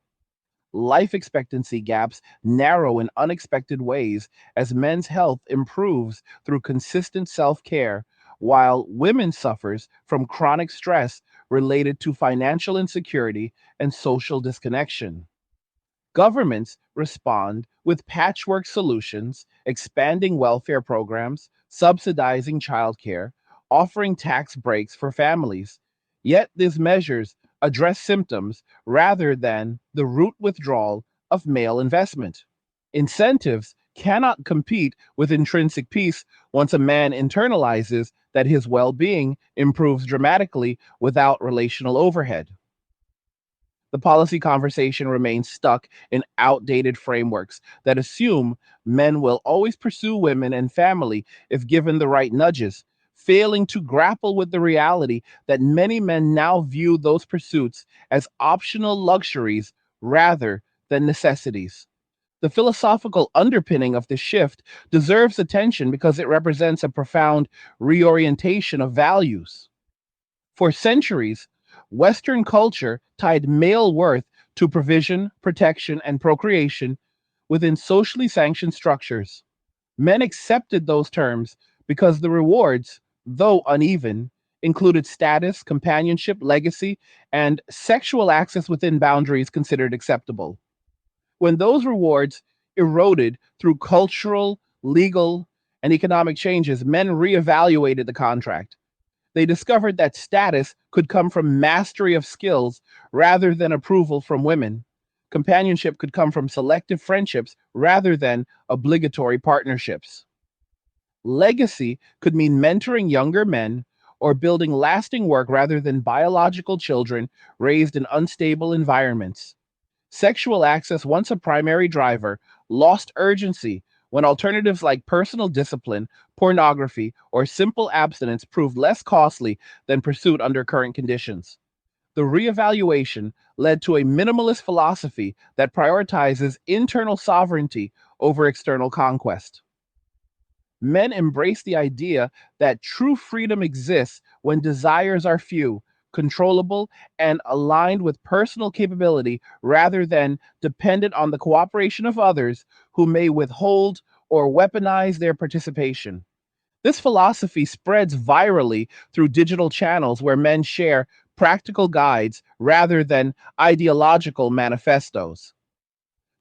Life expectancy gaps narrow in unexpected ways as men's health improves through consistent self-care, while women suffers from chronic stress related to financial insecurity and social disconnection. Governments respond with patchwork solutions, expanding welfare programs, subsidizing childcare, offering tax breaks for families. Yet these measures address symptoms rather than the root withdrawal of male investment. Incentives cannot compete with intrinsic peace once a man internalizes that his well being improves dramatically without relational overhead. The policy conversation remains stuck in outdated frameworks that assume men will always pursue women and family if given the right nudges, failing to grapple with the reality that many men now view those pursuits as optional luxuries rather than necessities. The philosophical underpinning of this shift deserves attention because it represents a profound reorientation of values. For centuries, Western culture tied male worth to provision, protection, and procreation within socially sanctioned structures. Men accepted those terms because the rewards, though uneven, included status, companionship, legacy, and sexual access within boundaries considered acceptable. When those rewards eroded through cultural, legal, and economic changes, men reevaluated the contract. They discovered that status could come from mastery of skills rather than approval from women. Companionship could come from selective friendships rather than obligatory partnerships. Legacy could mean mentoring younger men or building lasting work rather than biological children raised in unstable environments. Sexual access, once a primary driver, lost urgency when alternatives like personal discipline, pornography, or simple abstinence proved less costly than pursuit under current conditions. The reevaluation led to a minimalist philosophy that prioritizes internal sovereignty over external conquest. Men embrace the idea that true freedom exists when desires are few, controllable, and aligned with personal capability rather than dependent on the cooperation of others who may withhold or weaponize their participation. This philosophy spreads virally through digital channels where men share practical guides rather than ideological manifestos.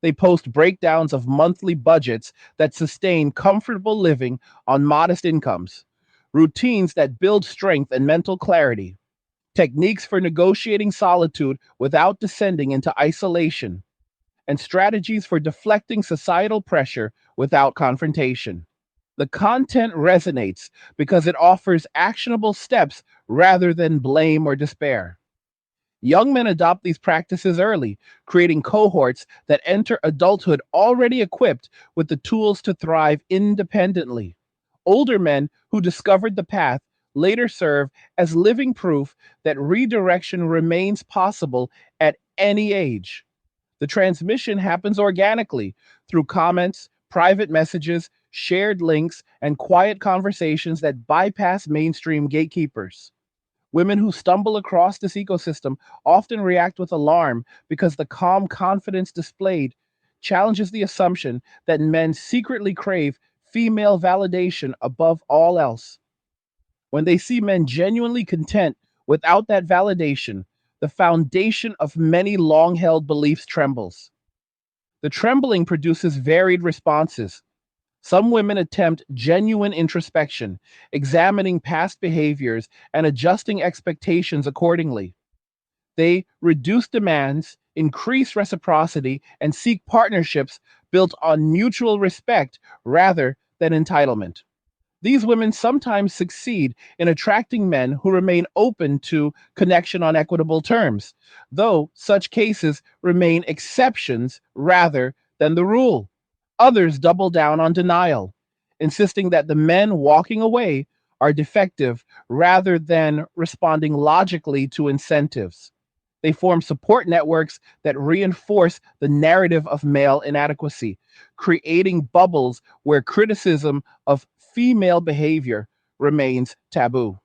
They post breakdowns of monthly budgets that sustain comfortable living on modest incomes, routines that build strength and mental clarity, techniques for negotiating solitude without descending into isolation, and strategies for deflecting societal pressure without confrontation. The content resonates because it offers actionable steps rather than blame or despair. Young men adopt these practices early, creating cohorts that enter adulthood already equipped with the tools to thrive independently. Older men who discovered the path later serve as living proof that redirection remains possible at any age. The transmission happens organically through comments, private messages, shared links, and quiet conversations that bypass mainstream gatekeepers. Women who stumble across this ecosystem often react with alarm because the calm confidence displayed challenges the assumption that men secretly crave female validation above all else. When they see men genuinely content without that validation, the foundation of many long held beliefs trembles. The trembling produces varied responses. Some women attempt genuine introspection, examining past behaviors and adjusting expectations accordingly. They reduce demands, increase reciprocity, and seek partnerships built on mutual respect rather than entitlement. These women sometimes succeed in attracting men who remain open to connection on equitable terms, though such cases remain exceptions rather than the rule. Others double down on denial, insisting that the men walking away are defective rather than responding logically to incentives. They form support networks that reinforce the narrative of male inadequacy, creating bubbles where criticism of female behavior remains taboo.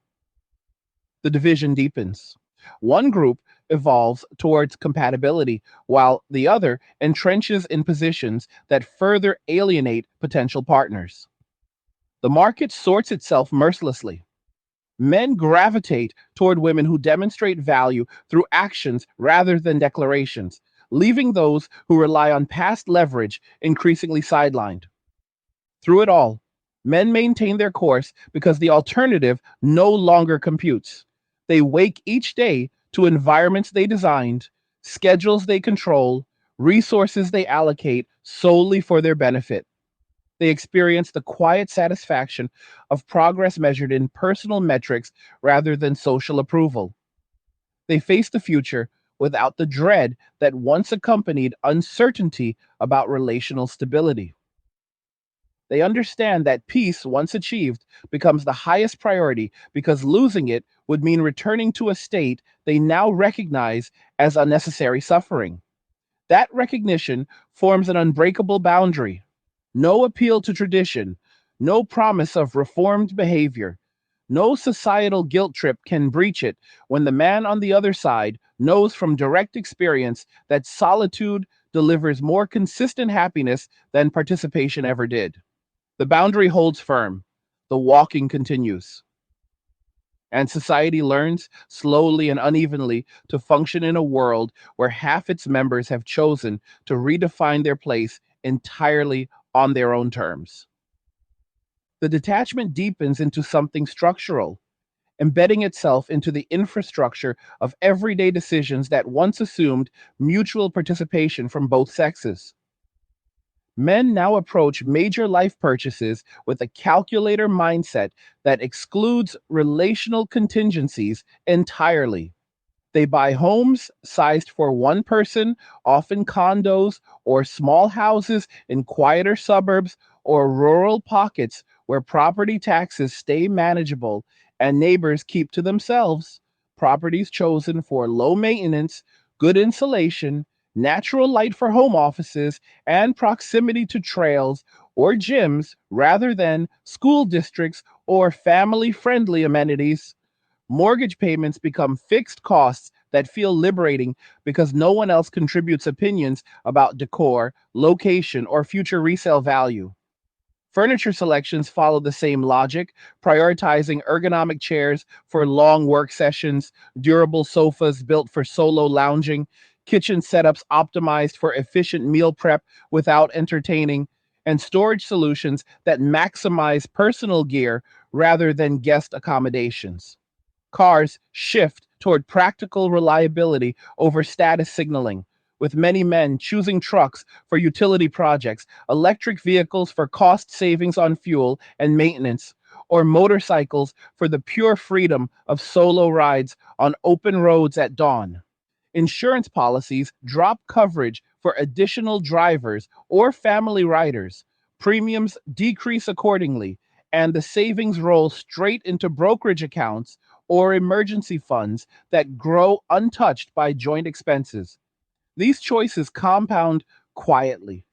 The division deepens. One group evolves towards compatibility, while the other entrenches in positions that further alienate potential partners. The market sorts itself mercilessly. Men gravitate toward women who demonstrate value through actions rather than declarations, leaving those who rely on past leverage increasingly sidelined. Through it all, men maintain their course because the alternative no longer computes. They wake each day to environments they designed, schedules they control, resources they allocate solely for their benefit. They experience the quiet satisfaction of progress measured in personal metrics rather than social approval. They face the future without the dread that once accompanied uncertainty about relational stability. They understand that peace, once achieved, becomes the highest priority because losing it would mean returning to a state they now recognize as unnecessary suffering. That recognition forms an unbreakable boundary. No appeal to tradition, no promise of reformed behavior, no societal guilt trip can breach it when the man on the other side knows from direct experience that solitude delivers more consistent happiness than participation ever did. The boundary holds firm. The walking continues. And society learns, slowly and unevenly, to function in a world where half its members have chosen to redefine their place entirely on their own terms. The detachment deepens into something structural, embedding itself into the infrastructure of everyday decisions that once assumed mutual participation from both sexes. Men now approach major life purchases with a calculator mindset that excludes relational contingencies entirely. They buy homes sized for one person, often condos or small houses in quieter suburbs or rural pockets where property taxes stay manageable and neighbors keep to themselves. Properties chosen for low maintenance, good insulation, natural light for home offices, and proximity to trails or gyms rather than school districts or family friendly amenities. Mortgage payments become fixed costs that feel liberating because no one else contributes opinions about decor, location, or future resale value. Furniture selections follow the same logic, prioritizing ergonomic chairs for long work sessions, durable sofas built for solo lounging, kitchen setups optimized for efficient meal prep without entertaining, and storage solutions that maximize personal gear rather than guest accommodations. Cars shift toward practical reliability over status signaling, with many men choosing trucks for utility projects, electric vehicles for cost savings on fuel and maintenance, or motorcycles for the pure freedom of solo rides on open roads at dawn. Insurance policies drop coverage for additional drivers or family riders. Premiums decrease accordingly, and the savings roll straight into brokerage accounts or emergency funds that grow untouched by joint expenses. These choices compound quietly,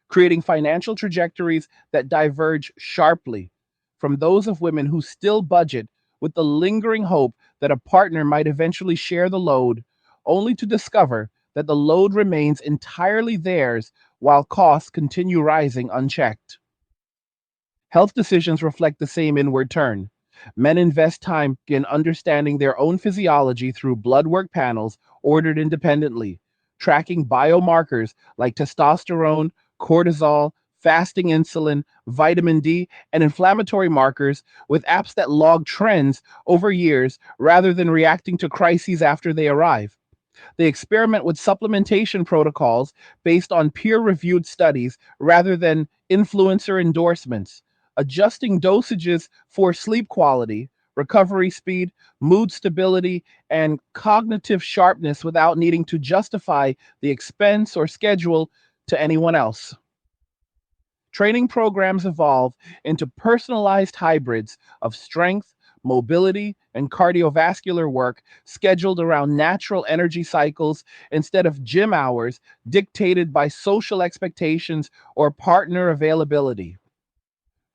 creating financial trajectories that diverge sharply from those of women who still budget with the lingering hope that a partner might eventually share the load, only to discover that the load remains entirely theirs while costs continue rising unchecked. Health decisions reflect the same inward turn. Men invest time in understanding their own physiology through blood work panels ordered independently, tracking biomarkers like testosterone, cortisol, fasting insulin, vitamin D, and inflammatory markers with apps that log trends over years rather than reacting to crises after they arrive. They experiment with supplementation protocols based on peer reviewed studies rather than influencer endorsements, adjusting dosages for sleep quality, recovery speed, mood stability, and cognitive sharpness without needing to justify the expense or schedule to anyone else. Training programs evolve into personalized hybrids of strength, mobility, and cardiovascular work scheduled around natural energy cycles instead of gym hours dictated by social expectations or partner availability.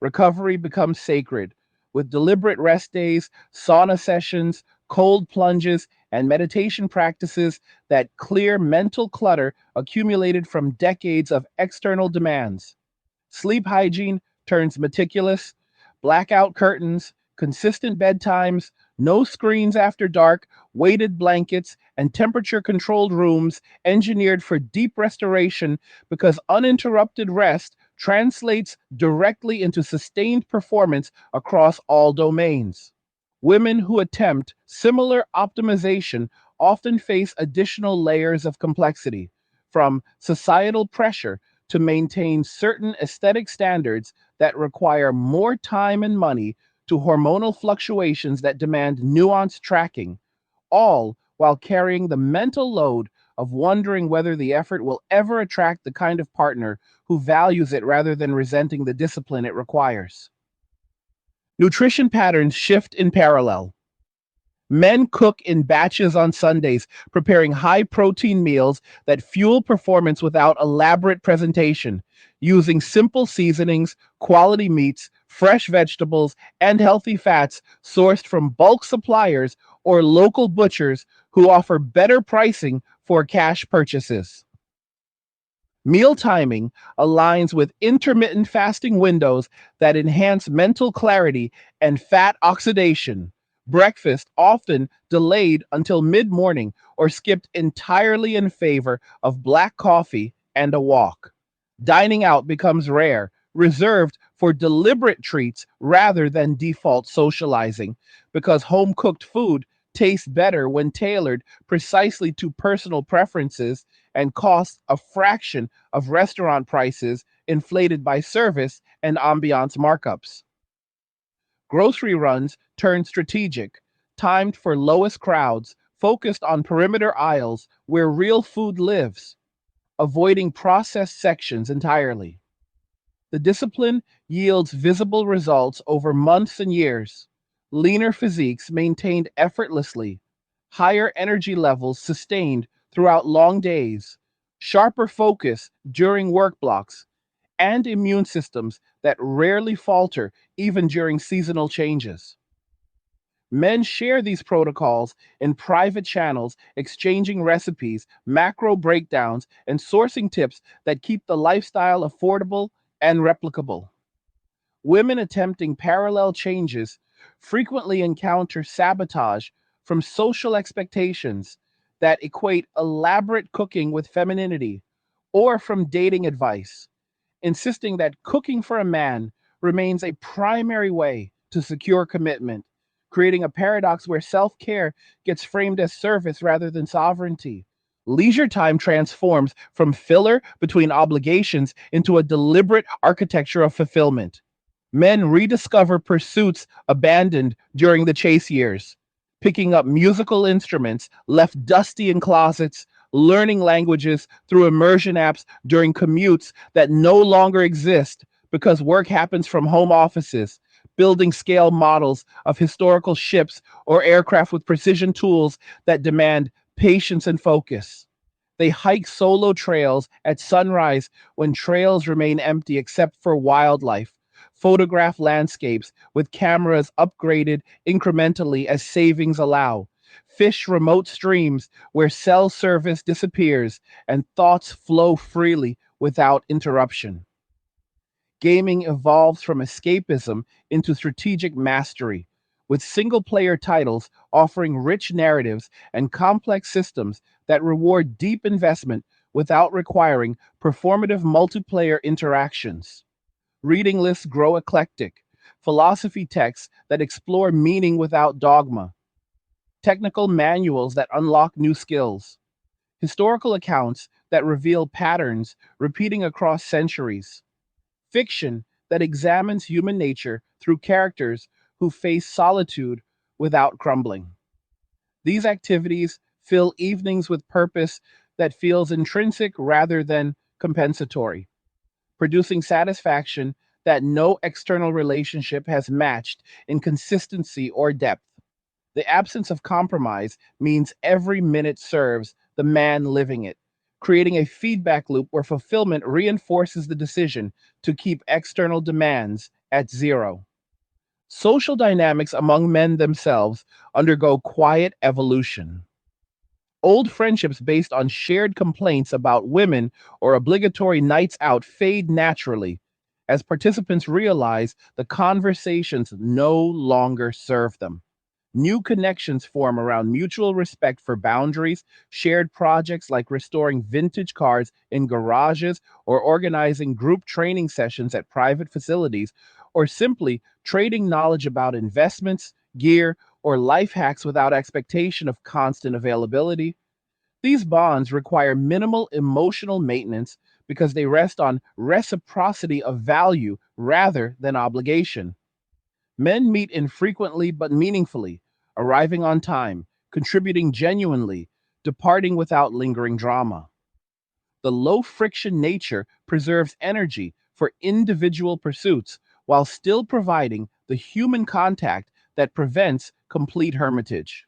Recovery becomes sacred, with deliberate rest days, sauna sessions, cold plunges, and meditation practices that clear mental clutter accumulated from decades of external demands. Sleep hygiene turns meticulous, blackout curtains, consistent bedtimes, no screens after dark, weighted blankets, and temperature controlled rooms engineered for deep restoration because uninterrupted rest translates directly into sustained performance across all domains. Women who attempt similar optimization often face additional layers of complexity, from societal pressure to maintain certain aesthetic standards that require more time and money to hormonal fluctuations that demand nuanced tracking, all while carrying the mental load of wondering whether the effort will ever attract the kind of partner who values it rather than resenting the discipline it requires. Nutrition patterns shift in parallel. Men cook in batches on Sundays, preparing high protein meals that fuel performance without elaborate presentation, using simple seasonings, quality meats, fresh vegetables, and healthy fats sourced from bulk suppliers or local butchers who offer better pricing for cash purchases. Meal timing aligns with intermittent fasting windows that enhance mental clarity and fat oxidation, Breakfast often delayed until mid morning or skipped entirely in favor of black coffee and a walk. Dining out becomes rare, reserved for deliberate treats rather than default socializing, because home cooked food tastes better when tailored precisely to personal preferences and costs a fraction of restaurant prices inflated by service and ambiance markups. Grocery runs turn strategic, timed for lowest crowds, focused on perimeter aisles where real food lives, avoiding processed sections entirely. The discipline yields visible results over months and years. Leaner physiques maintained effortlessly, higher energy levels sustained throughout long days, sharper focus during work blocks, and immune systems that rarely falter even during seasonal changes. Men share these protocols in private channels, exchanging recipes, macro breakdowns, and sourcing tips that keep the lifestyle affordable and replicable. Women attempting parallel changes frequently encounter sabotage from social expectations that equate elaborate cooking with femininity, or from dating advice insisting that cooking for a man remains a primary way to secure commitment, creating a paradox where self care gets framed as service rather than sovereignty. Leisure time transforms from filler between obligations into a deliberate architecture of fulfillment. Men rediscover pursuits abandoned during the chase years, picking up musical instruments left dusty in closets, learning languages through immersion apps during commutes that no longer exist because work happens from home offices, building scale models of historical ships or aircraft with precision tools that demand patience and focus. They hike solo trails at sunrise when trails remain empty except for wildlife, photograph landscapes with cameras upgraded incrementally as savings allow, fish remote streams where cell service disappears and thoughts flow freely without interruption. Gaming evolves from escapism into strategic mastery, with single player titles offering rich narratives and complex systems that reward deep investment without requiring performative multiplayer interactions. Reading lists grow eclectic, philosophy texts that explore meaning without dogma, technical manuals that unlock new skills, historical accounts that reveal patterns repeating across centuries, fiction that examines human nature through characters who face solitude without crumbling. These activities fill evenings with purpose that feels intrinsic rather than compensatory, producing satisfaction that no external relationship has matched in consistency or depth. The absence of compromise means every minute serves the man living it, creating a feedback loop where fulfillment reinforces the decision to keep external demands at zero. Social dynamics among men themselves undergo quiet evolution. Old friendships based on shared complaints about women or obligatory nights out fade naturally as participants realize the conversations no longer serve them. New connections form around mutual respect for boundaries, shared projects like restoring vintage cars in garages or organizing group training sessions at private facilities, or simply trading knowledge about investments, gear, or life hacks without expectation of constant availability. These bonds require minimal emotional maintenance because they rest on reciprocity of value rather than obligation. Men meet infrequently but meaningfully, arriving on time, contributing genuinely, departing without lingering drama. The low friction nature preserves energy for individual pursuits while still providing the human contact that prevents complete hermitage.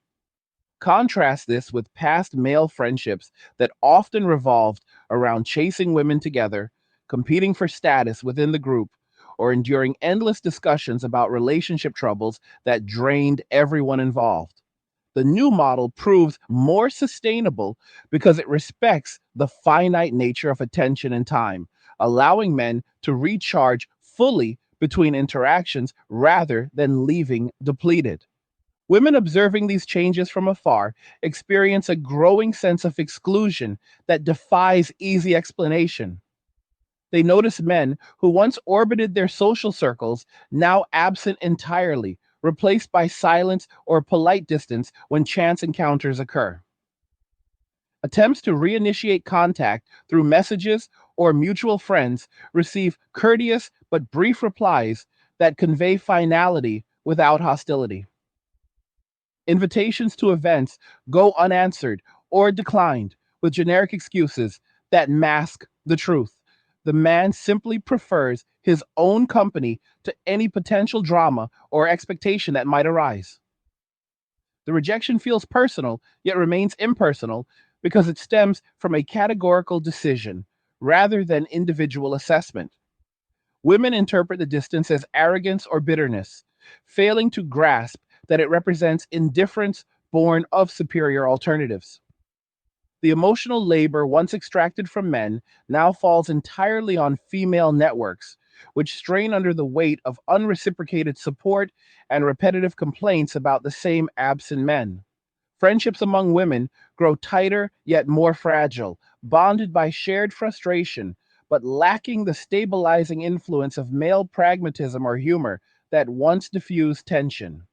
Contrast this with past male friendships that often revolved around chasing women together, competing for status within the group, or enduring endless discussions about relationship troubles that drained everyone involved. The new model proves more sustainable because it respects the finite nature of attention and time, allowing men to recharge fully between interactions rather than leaving depleted. Women observing these changes from afar experience a growing sense of exclusion that defies easy explanation. They notice men who once orbited their social circles now absent entirely, replaced by silence or polite distance when chance encounters occur. Attempts to reinitiate contact through messages or mutual friends receive courteous but brief replies that convey finality without hostility. Invitations to events go unanswered or declined with generic excuses that mask the truth. The man simply prefers his own company to any potential drama or expectation that might arise. The rejection feels personal, yet remains impersonal because it stems from a categorical decision rather than individual assessment. Women interpret the distance as arrogance or bitterness, failing to grasp that it represents indifference born of superior alternatives. The emotional labor once extracted from men now falls entirely on female networks, which strain under the weight of unreciprocated support and repetitive complaints about the same absent men. Friendships among women grow tighter yet more fragile, bonded by shared frustration, but lacking the stabilizing influence of male pragmatism or humor that once diffused tension.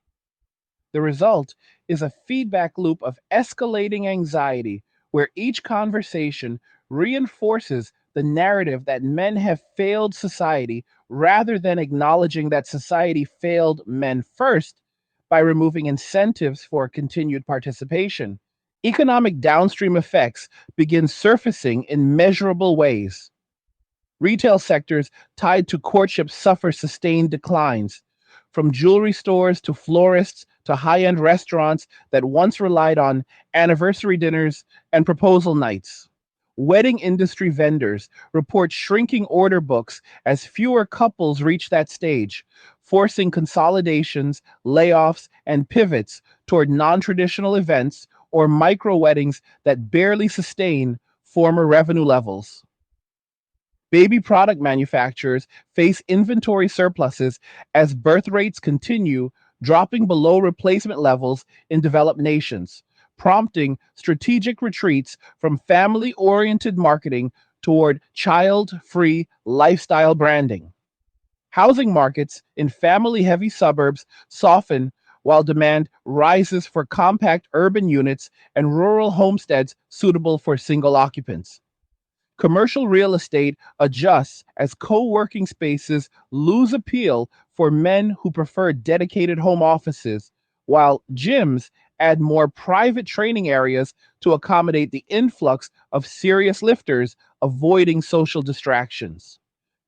The result is a feedback loop of escalating anxiety where each conversation reinforces the narrative that men have failed society rather than acknowledging that society failed men first by removing incentives for continued participation. Economic downstream effects begin surfacing in measurable ways. Retail sectors tied to courtship suffer sustained declines, from jewelry stores to florists to high end restaurants that once relied on anniversary dinners and proposal nights. Wedding industry vendors report shrinking order books as fewer couples reach that stage, forcing consolidations, layoffs, and pivots toward non traditional events or micro weddings that barely sustain former revenue levels. Baby product manufacturers face inventory surpluses as birth rates continue dropping below replacement levels in developed nations, prompting strategic retreats from family oriented marketing toward child free lifestyle branding. Housing markets in family heavy suburbs soften while demand rises for compact urban units and rural homesteads suitable for single occupants. Commercial real estate adjusts as co working spaces lose appeal for men who prefer dedicated home offices, while gyms add more private training areas to accommodate the influx of serious lifters avoiding social distractions.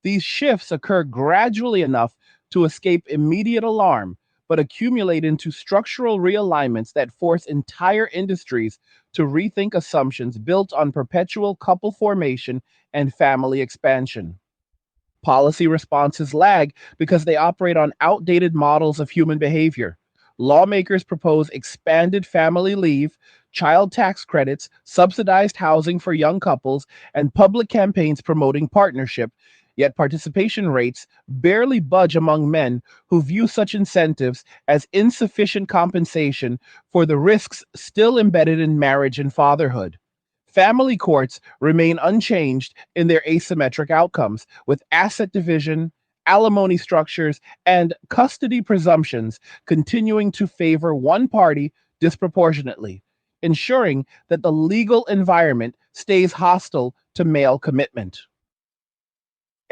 These shifts occur gradually enough to escape immediate alarm, but accumulate into structural realignments that force entire industries to rethink assumptions built on perpetual couple formation and family expansion. Policy responses lag because they operate on outdated models of human behavior. Lawmakers propose expanded family leave, child tax credits, subsidized housing for young couples, and public campaigns promoting partnership, yet participation rates barely budge among men who view such incentives as insufficient compensation for the risks still embedded in marriage and fatherhood. Family courts remain unchanged in their asymmetric outcomes, with asset division, alimony structures, and custody presumptions continuing to favor one party disproportionately, ensuring that the legal environment stays hostile to male commitment.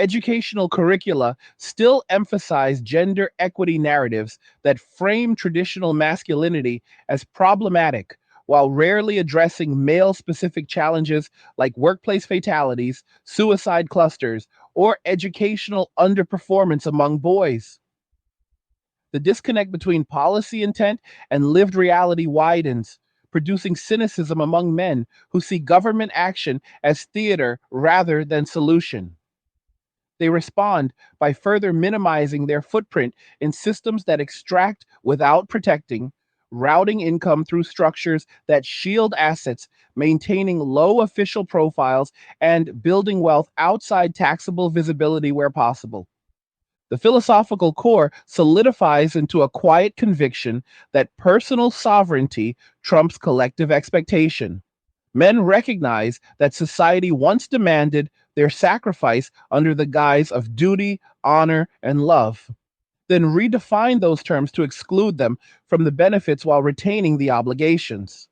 Educational curricula still emphasize gender equity narratives that frame traditional masculinity as problematic while rarely addressing male specific challenges like workplace fatalities, suicide clusters, or educational underperformance among boys. The disconnect between policy intent and lived reality widens, producing cynicism among men who see government action as theater rather than solution. They respond by further minimizing their footprint in systems that extract without protecting, routing income through structures that shield assets, maintaining low official profiles, and building wealth outside taxable visibility where possible. The philosophical core solidifies into a quiet conviction that personal sovereignty trumps collective expectation. Men recognize that society once demanded their sacrifice under the guise of duty, honor, and love, then redefine those terms to exclude them from the benefits while retaining the obligations.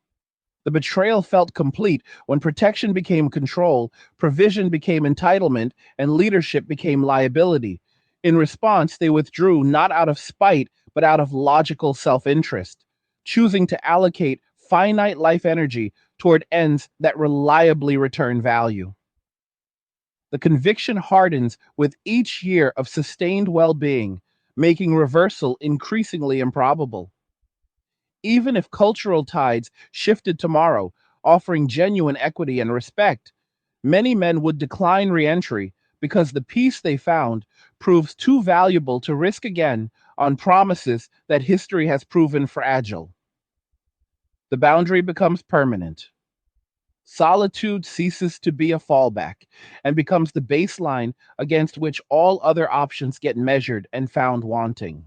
The betrayal felt complete when protection became control, provision became entitlement, and leadership became liability. In response, they withdrew not out of spite, but out of logical self interest, choosing to allocate finite life energy toward ends that reliably return value. The conviction hardens with each year of sustained well being, making reversal increasingly improbable. Even if cultural tides shifted tomorrow, offering genuine equity and respect, many men would decline reentry because the peace they found proves too valuable to risk again on promises that history has proven fragile. The boundary becomes permanent. Solitude ceases to be a fallback and becomes the baseline against which all other options get measured and found wanting.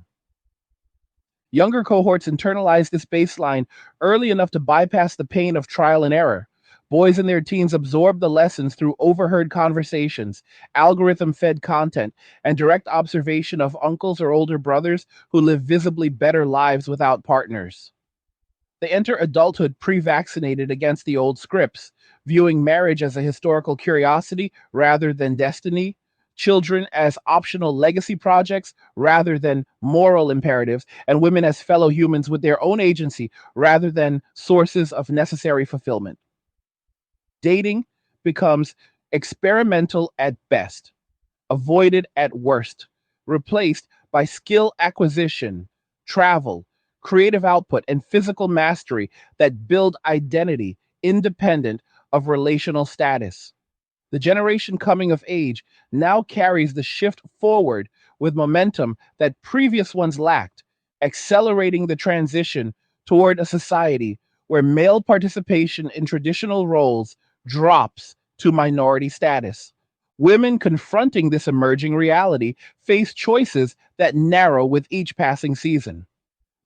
Younger cohorts internalize this baseline early enough to bypass the pain of trial and error. Boys in their teens absorb the lessons through overheard conversations, algorithm fed content, and direct observation of uncles or older brothers who live visibly better lives without partners. They enter adulthood pre vaccinated against the old scripts, viewing marriage as a historical curiosity rather than destiny, children as optional legacy projects rather than moral imperatives, and women as fellow humans with their own agency rather than sources of necessary fulfillment. Dating becomes experimental at best, avoided at worst, replaced by skill acquisition, travel, creative output, and physical mastery that build identity independent of relational status. The generation coming of age now carries the shift forward with momentum that previous ones lacked, accelerating the transition toward a society where male participation in traditional roles drops to minority status. Women confronting this emerging reality face choices that narrow with each passing season.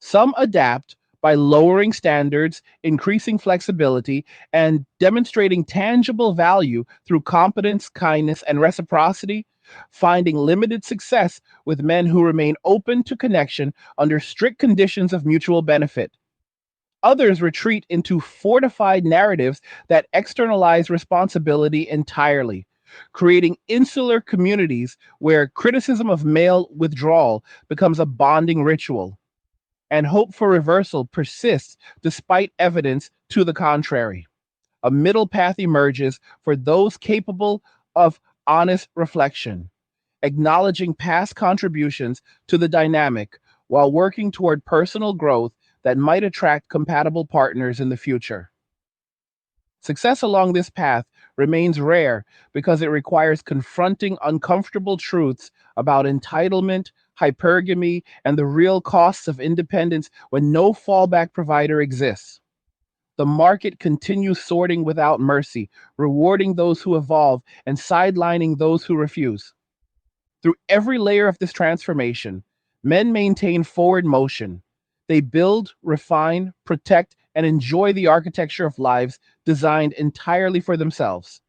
Some adapt by lowering standards, increasing flexibility, and demonstrating tangible value through competence, kindness, and reciprocity, finding limited success with men who remain open to connection under strict conditions of mutual benefit. Others retreat into fortified narratives that externalize responsibility entirely, creating insular communities where criticism of male withdrawal becomes a bonding ritual, and hope for reversal persists despite evidence to the contrary. A middle path emerges for those capable of honest reflection, acknowledging past contributions to the dynamic while working toward personal growth that might attract compatible partners in the future. Success along this path remains rare because it requires confronting uncomfortable truths about entitlement, hypergamy, and the real costs of independence when no fallback provider exists. The market continues sorting without mercy, rewarding those who evolve and sidelining those who refuse. Through every layer of this transformation, men maintain forward motion. They build, refine, protect, and enjoy the architecture of lives designed entirely for themselves.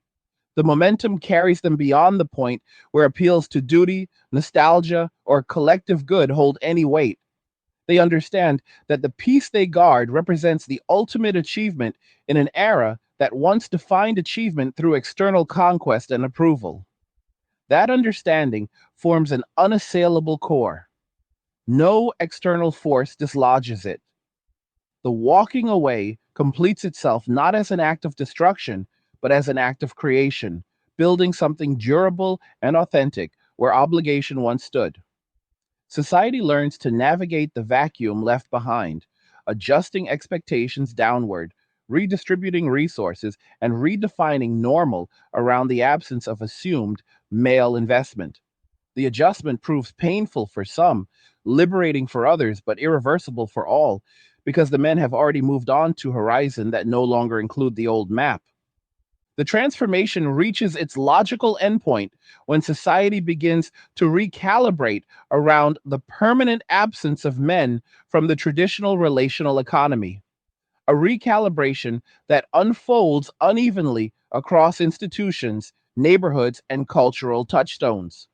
The momentum carries them beyond the point where appeals to duty, nostalgia, or collective good hold any weight. They understand that the peace they guard represents the ultimate achievement in an era that once defined achievement through external conquest and approval. That understanding forms an unassailable core. No external force dislodges it. The walking away completes itself not as an act of destruction, but as an act of creation, building something durable and authentic where obligation once stood. Society learns to navigate the vacuum left behind, adjusting expectations downward, redistributing resources, and redefining normal around the absence of assumed male investment. The adjustment proves painful for some, liberating for others, but irreversible for all, because the men have already moved on to horizons that no longer include the old map. The transformation reaches its logical endpoint when society begins to recalibrate around the permanent absence of men from the traditional relational economy, a recalibration that unfolds unevenly across institutions, neighborhoods, and cultural touchstones.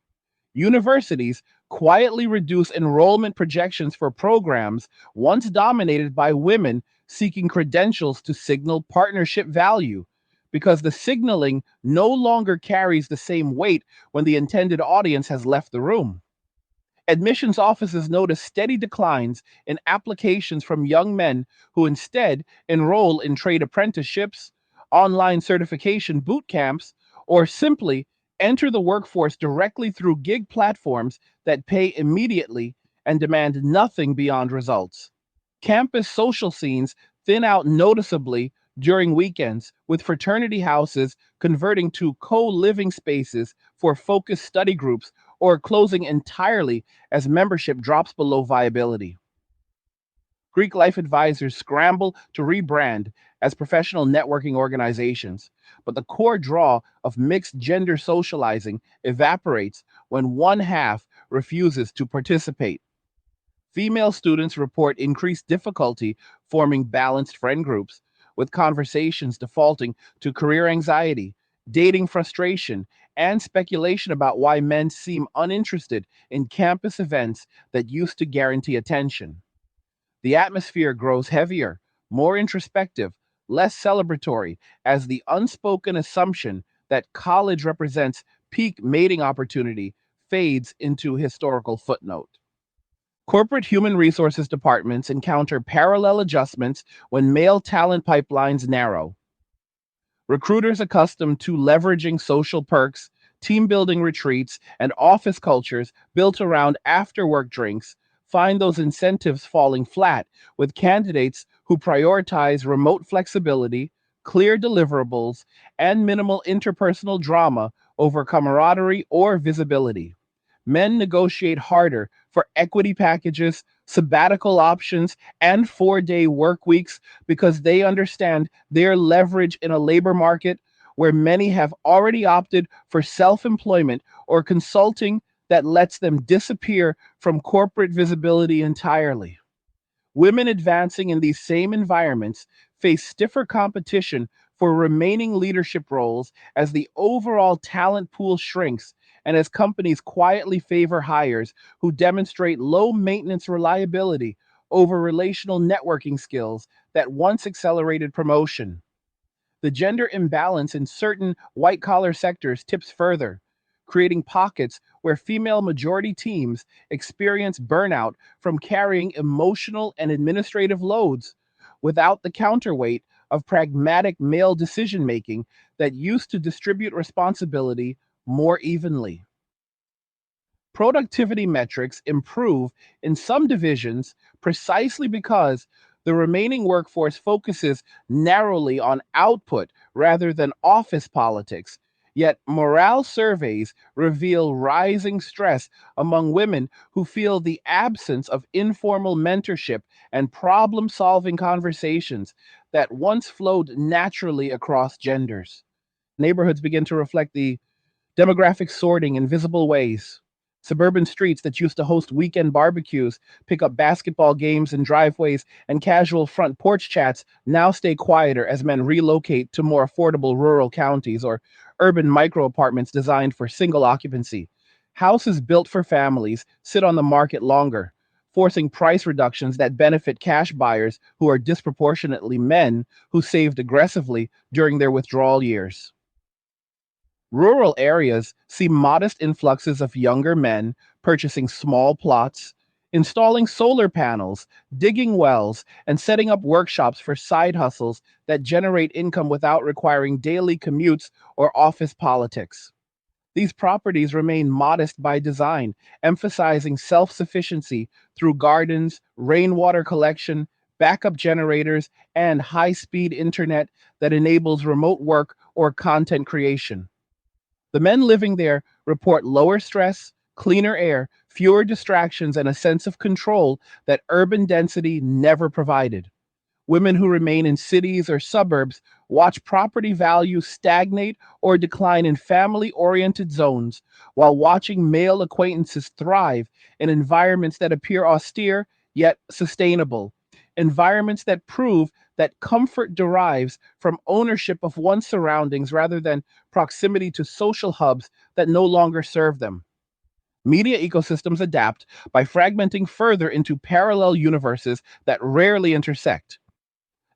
Universities quietly reduce enrollment projections for programs once dominated by women seeking credentials to signal partnership value, because the signaling no longer carries the same weight when the intended audience has left the room. Admissions offices notice steady declines in applications from young men who instead enroll in trade apprenticeships, online certification boot camps, or simply enter the workforce directly through gig platforms that pay immediately and demand nothing beyond results. Campus social scenes thin out noticeably during weekends, with fraternity houses converting to co living spaces for focused study groups or closing entirely as membership drops below viability. Greek life advisors scramble to rebrand as professional networking organizations, but the core draw of mixed gender socializing evaporates when one half refuses to participate. Female students report increased difficulty forming balanced friend groups, with conversations defaulting to career anxiety, dating frustration, and speculation about why men seem uninterested in campus events that used to guarantee attention. The atmosphere grows heavier, more introspective, less celebratory, as the unspoken assumption that college represents peak mating opportunity fades into historical footnote. Corporate human resources departments encounter parallel adjustments when male talent pipelines narrow. Recruiters accustomed to leveraging social perks, team building retreats, and office cultures built around after work drinks find those incentives falling flat, with candidates who prioritize remote flexibility, clear deliverables, and minimal interpersonal drama over camaraderie or visibility. Men negotiate harder for equity packages, sabbatical options, and 4-day work weeks because they understand their leverage in a labor market where many have already opted for self employment or consulting that lets them disappear from corporate visibility entirely. Women advancing in these same environments face stiffer competition for remaining leadership roles as the overall talent pool shrinks and as companies quietly favor hires who demonstrate low maintenance reliability over relational networking skills that once accelerated promotion. The gender imbalance in certain white collar sectors tips further, creating pockets where female majority teams experience burnout from carrying emotional and administrative loads without the counterweight of pragmatic male decision making that used to distribute responsibility more evenly. Productivity metrics improve in some divisions precisely because the remaining workforce focuses narrowly on output rather than office politics. Yet, morale surveys reveal rising stress among women who feel the absence of informal mentorship and problem solving conversations that once flowed naturally across genders. Neighborhoods begin to reflect the demographic sorting in visible ways. Suburban streets that used to host weekend barbecues, pick up basketball games in driveways, and casual front porch chats now stay quieter as men relocate to more affordable rural counties or urban micro apartments designed for single occupancy. Houses built for families sit on the market longer, forcing price reductions that benefit cash buyers who are disproportionately men who saved aggressively during their withdrawal years. Rural areas see modest influxes of younger men purchasing small plots, installing solar panels, digging wells, and setting up workshops for side hustles that generate income without requiring daily commutes or office politics. These properties remain modest by design, emphasizing self sufficiency through gardens, rainwater collection, backup generators, and high speed internet that enables remote work or content creation. The men living there report lower stress, cleaner air, fewer distractions, and a sense of control that urban density never provided. Women who remain in cities or suburbs watch property values stagnate or decline in family oriented zones, while watching male acquaintances thrive in environments that appear austere yet sustainable. Environments that prove that comfort derives from ownership of one's surroundings rather than proximity to social hubs that no longer serve them. Media ecosystems adapt by fragmenting further into parallel universes that rarely intersect.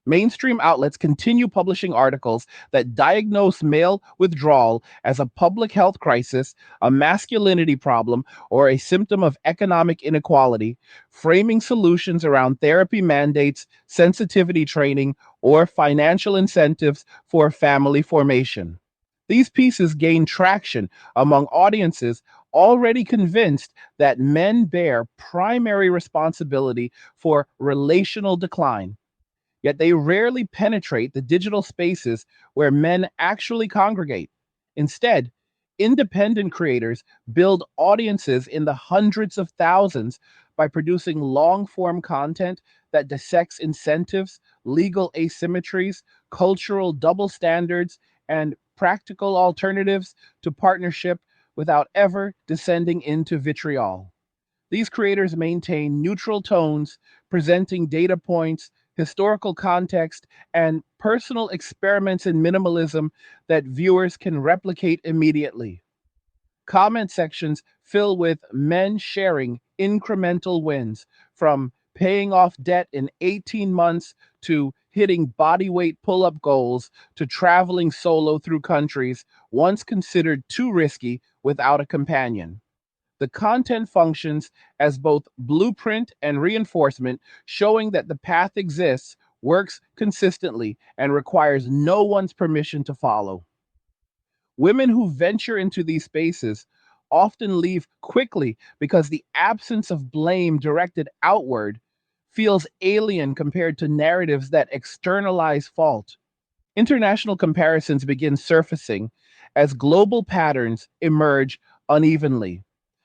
Mainstream outlets continue publishing articles that diagnose male withdrawal as a public health crisis, a masculinity problem, or a symptom of economic inequality, framing solutions around therapy mandates, sensitivity training, or financial incentives for family formation. These pieces gain traction among audiences already convinced that men bear primary responsibility for relational decline, yet they rarely penetrate the digital spaces where men actually congregate. Instead, independent creators build audiences in the hundreds of thousands by producing long form content that dissects incentives, legal asymmetries, cultural double standards, and practical alternatives to partnership without ever descending into vitriol. These creators maintain neutral tones, presenting data points, historical context, and personal experiments in minimalism that viewers can replicate immediately. Comment sections fill with men sharing incremental wins, from paying off debt in 18 months to hitting body weight pull up goals to traveling solo through countries once considered too risky without a companion. The content functions as both blueprint and reinforcement, showing that the path exists, works consistently, and requires no one's permission to follow. Women who venture into these spaces often leave quickly because the absence of blame directed outward feels alien compared to narratives that externalize fault. International comparisons begin surfacing as global patterns emerge unevenly.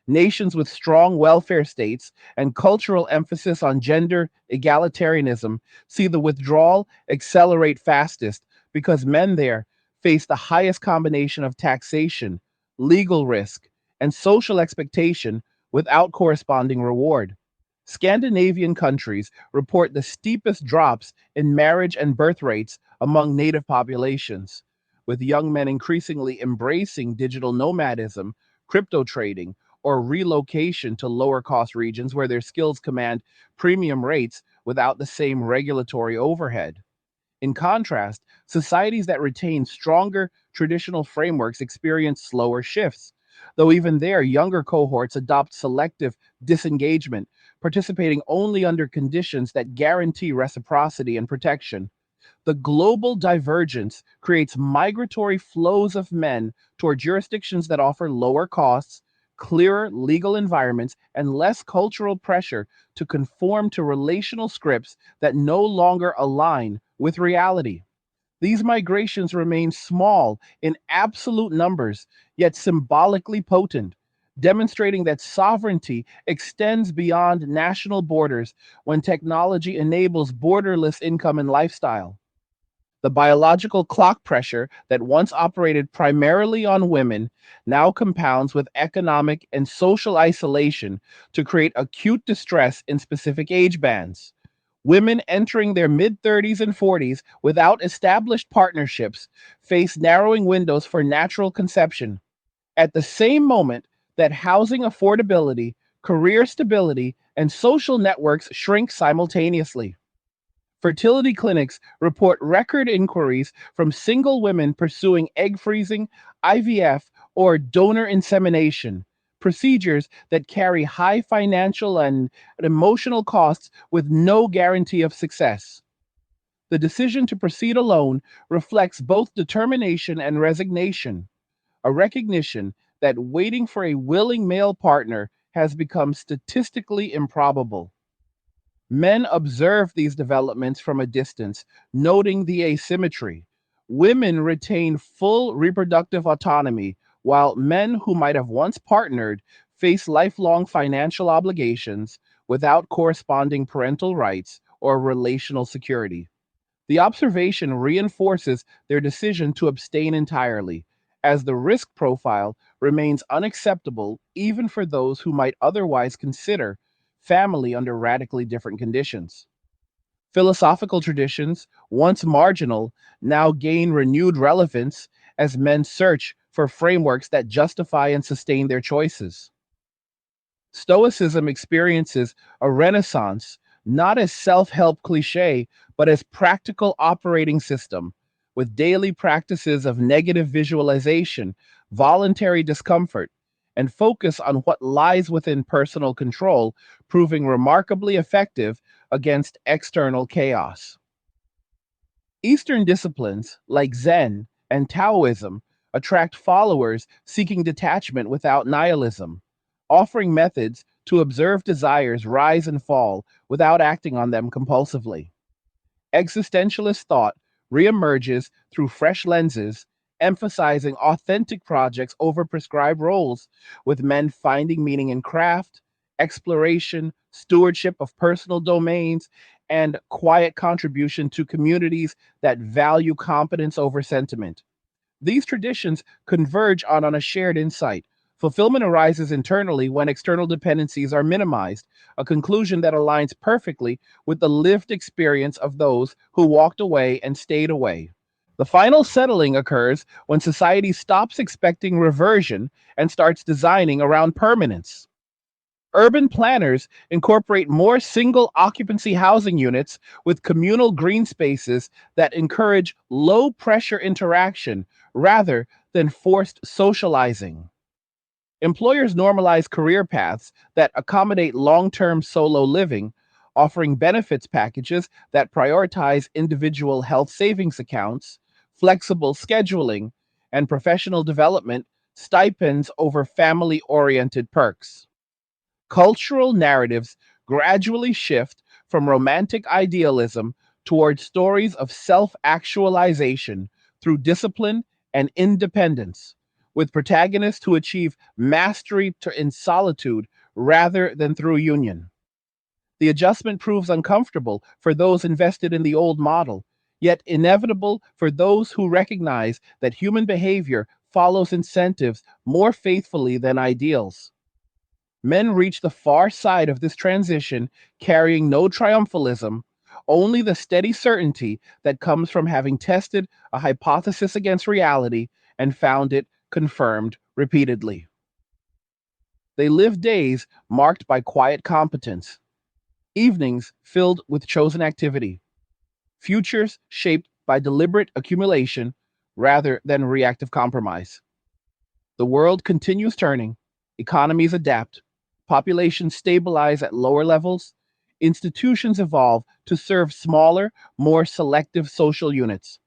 Nations with strong welfare states and cultural emphasis on gender egalitarianism see the withdrawal accelerate fastest because men there face the highest combination of taxation, legal risk, and social expectation without corresponding reward. Scandinavian countries report the steepest drops in marriage and birth rates among native populations, with young men increasingly embracing digital nomadism, crypto trading, or relocation to lower cost regions where their skills command premium rates without the same regulatory overhead. In contrast, societies that retain stronger traditional frameworks experience slower shifts, though even there, younger cohorts adopt selective disengagement, participating only under conditions that guarantee reciprocity and protection. The global divergence creates migratory flows of men toward jurisdictions that offer lower costs, clearer legal environments, and less cultural pressure to conform to relational scripts that no longer align with reality. These migrations remain small in absolute numbers, yet symbolically potent, demonstrating that sovereignty extends beyond national borders when technology enables borderless income and lifestyle. The biological clock pressure that once operated primarily on women now compounds with economic and social isolation to create acute distress in specific age bands. Women entering their mid 30s and 40s without established partnerships face narrowing windows for natural conception. At the same moment that housing affordability, career stability, and social networks shrink simultaneously. Fertility clinics report record inquiries from single women pursuing egg freezing, IVF, or donor insemination, procedures that carry high financial and emotional costs with no guarantee of success. The decision to proceed alone reflects both determination and resignation, a recognition that waiting for a willing male partner has become statistically improbable. Men observe these developments from a distance, noting the asymmetry. Women retain full reproductive autonomy, while men who might have once partnered face lifelong financial obligations without corresponding parental rights or relational security. The observation reinforces their decision to abstain entirely, as the risk profile remains unacceptable even for those who might otherwise consider family under radically different conditions. Philosophical traditions, once marginal, now gain renewed relevance as men search for frameworks that justify and sustain their choices. Stoicism experiences a renaissance not as self-help cliche, but as practical operating system with daily practices of negative visualization, voluntary discomfort, and focus on what lies within personal control, proving remarkably effective against external chaos. Eastern disciplines like Zen and Taoism attract followers seeking detachment without nihilism, offering methods to observe desires rise and fall without acting on them compulsively. Existentialist thought reemerges through fresh lenses, emphasizing authentic projects over prescribed roles, with men finding meaning in craft, exploration, stewardship of personal domains, and quiet contribution to communities that value competence over sentiment. These traditions converge on a shared insight. Fulfillment arises internally when external dependencies are minimized, a conclusion that aligns perfectly with the lived experience of those who walked away and stayed away. The final settling occurs when society stops expecting reversion and starts designing around permanence. Urban planners incorporate more single occupancy housing units with communal green spaces that encourage low pressure interaction rather than forced socializing. Employers normalize career paths that accommodate long term solo living, offering benefits packages that prioritize individual health savings accounts, flexible scheduling, and professional development, stipends over family oriented perks. Cultural narratives gradually shift from romantic idealism toward stories of self actualization through discipline and independence, with protagonists who achieve mastery in solitude rather than through union. The adjustment proves uncomfortable for those invested in the old model, yet inevitable for those who recognize that human behavior follows incentives more faithfully than ideals. Men reach the far side of this transition carrying no triumphalism, only the steady certainty that comes from having tested a hypothesis against reality and found it confirmed repeatedly. They live days marked by quiet competence, evenings filled with chosen activity, futures shaped by deliberate accumulation rather than reactive compromise. The world continues turning, economies adapt, populations stabilize at lower levels, institutions evolve to serve smaller, more selective social units.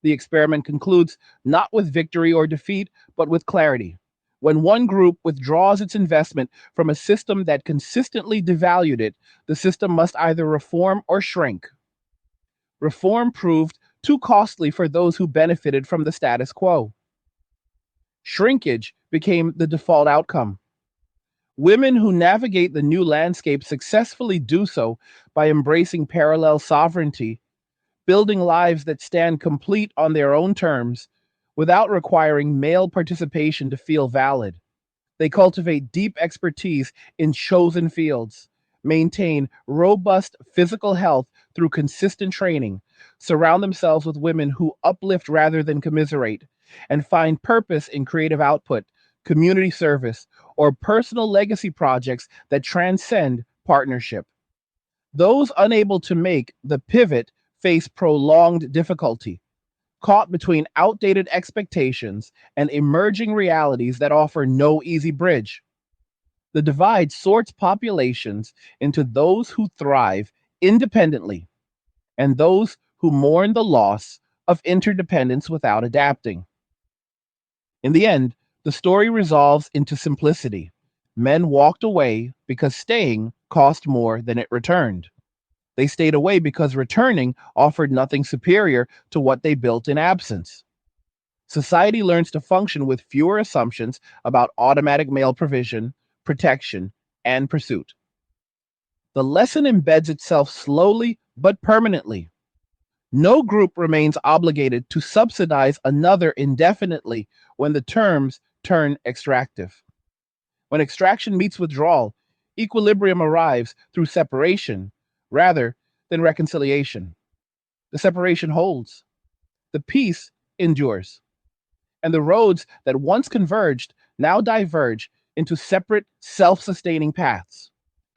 The experiment concludes not with victory or defeat, but with clarity. When one group withdraws its investment from a system that consistently devalued it, the system must either reform or shrink. Reform proved too costly for those who benefited from the status quo. Shrinkage became the default outcome. Women who navigate the new landscape successfully do so by embracing parallel sovereignty, building lives that stand complete on their own terms without requiring male participation to feel valid. They cultivate deep expertise in chosen fields, maintain robust physical health through consistent training, surround themselves with women who uplift rather than commiserate, and find purpose in creative output, community service, or personal legacy projects that transcend partnership. Those unable to make the pivot face prolonged difficulty, caught between outdated expectations and emerging realities that offer no easy bridge. The divide sorts populations into those who thrive independently and those who mourn the loss of interdependence without adapting. In the end, the story resolves into simplicity. Men walked away because staying cost more than it returned. They stayed away because returning offered nothing superior to what they built in absence. Society learns to function with fewer assumptions about automatic male provision, protection, and pursuit. The lesson embeds itself slowly but permanently. No group remains obligated to subsidize another indefinitely when the terms turn extractive. When extraction meets withdrawal, equilibrium arrives through separation rather than reconciliation. The separation holds, the peace endures, and the roads that once converged now diverge into separate, self sustaining paths.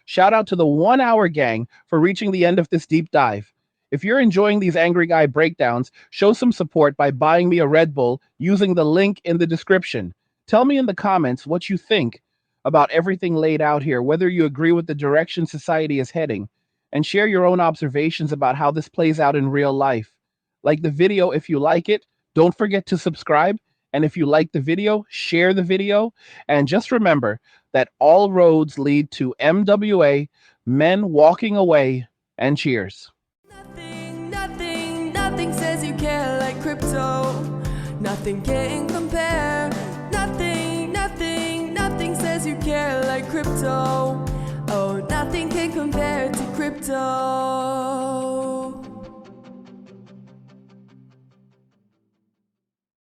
Shout out to the 1 hour gang for reaching the end of this deep dive. If you're enjoying these Angry Guy breakdowns, show some support by buying me a Red Bull using the link in the description. Tell me in the comments what you think about everything laid out here, whether you agree with the direction society is heading, and share your own observations about how this plays out in real life. Like the video if you like it. Don't forget to subscribe. And if you like the video, share the video. And just remember that all roads lead to MWA, men walking away, and cheers. Nothing says you care like crypto. Nothing can compare. Nothing says you care like crypto. Oh, nothing can compare to crypto.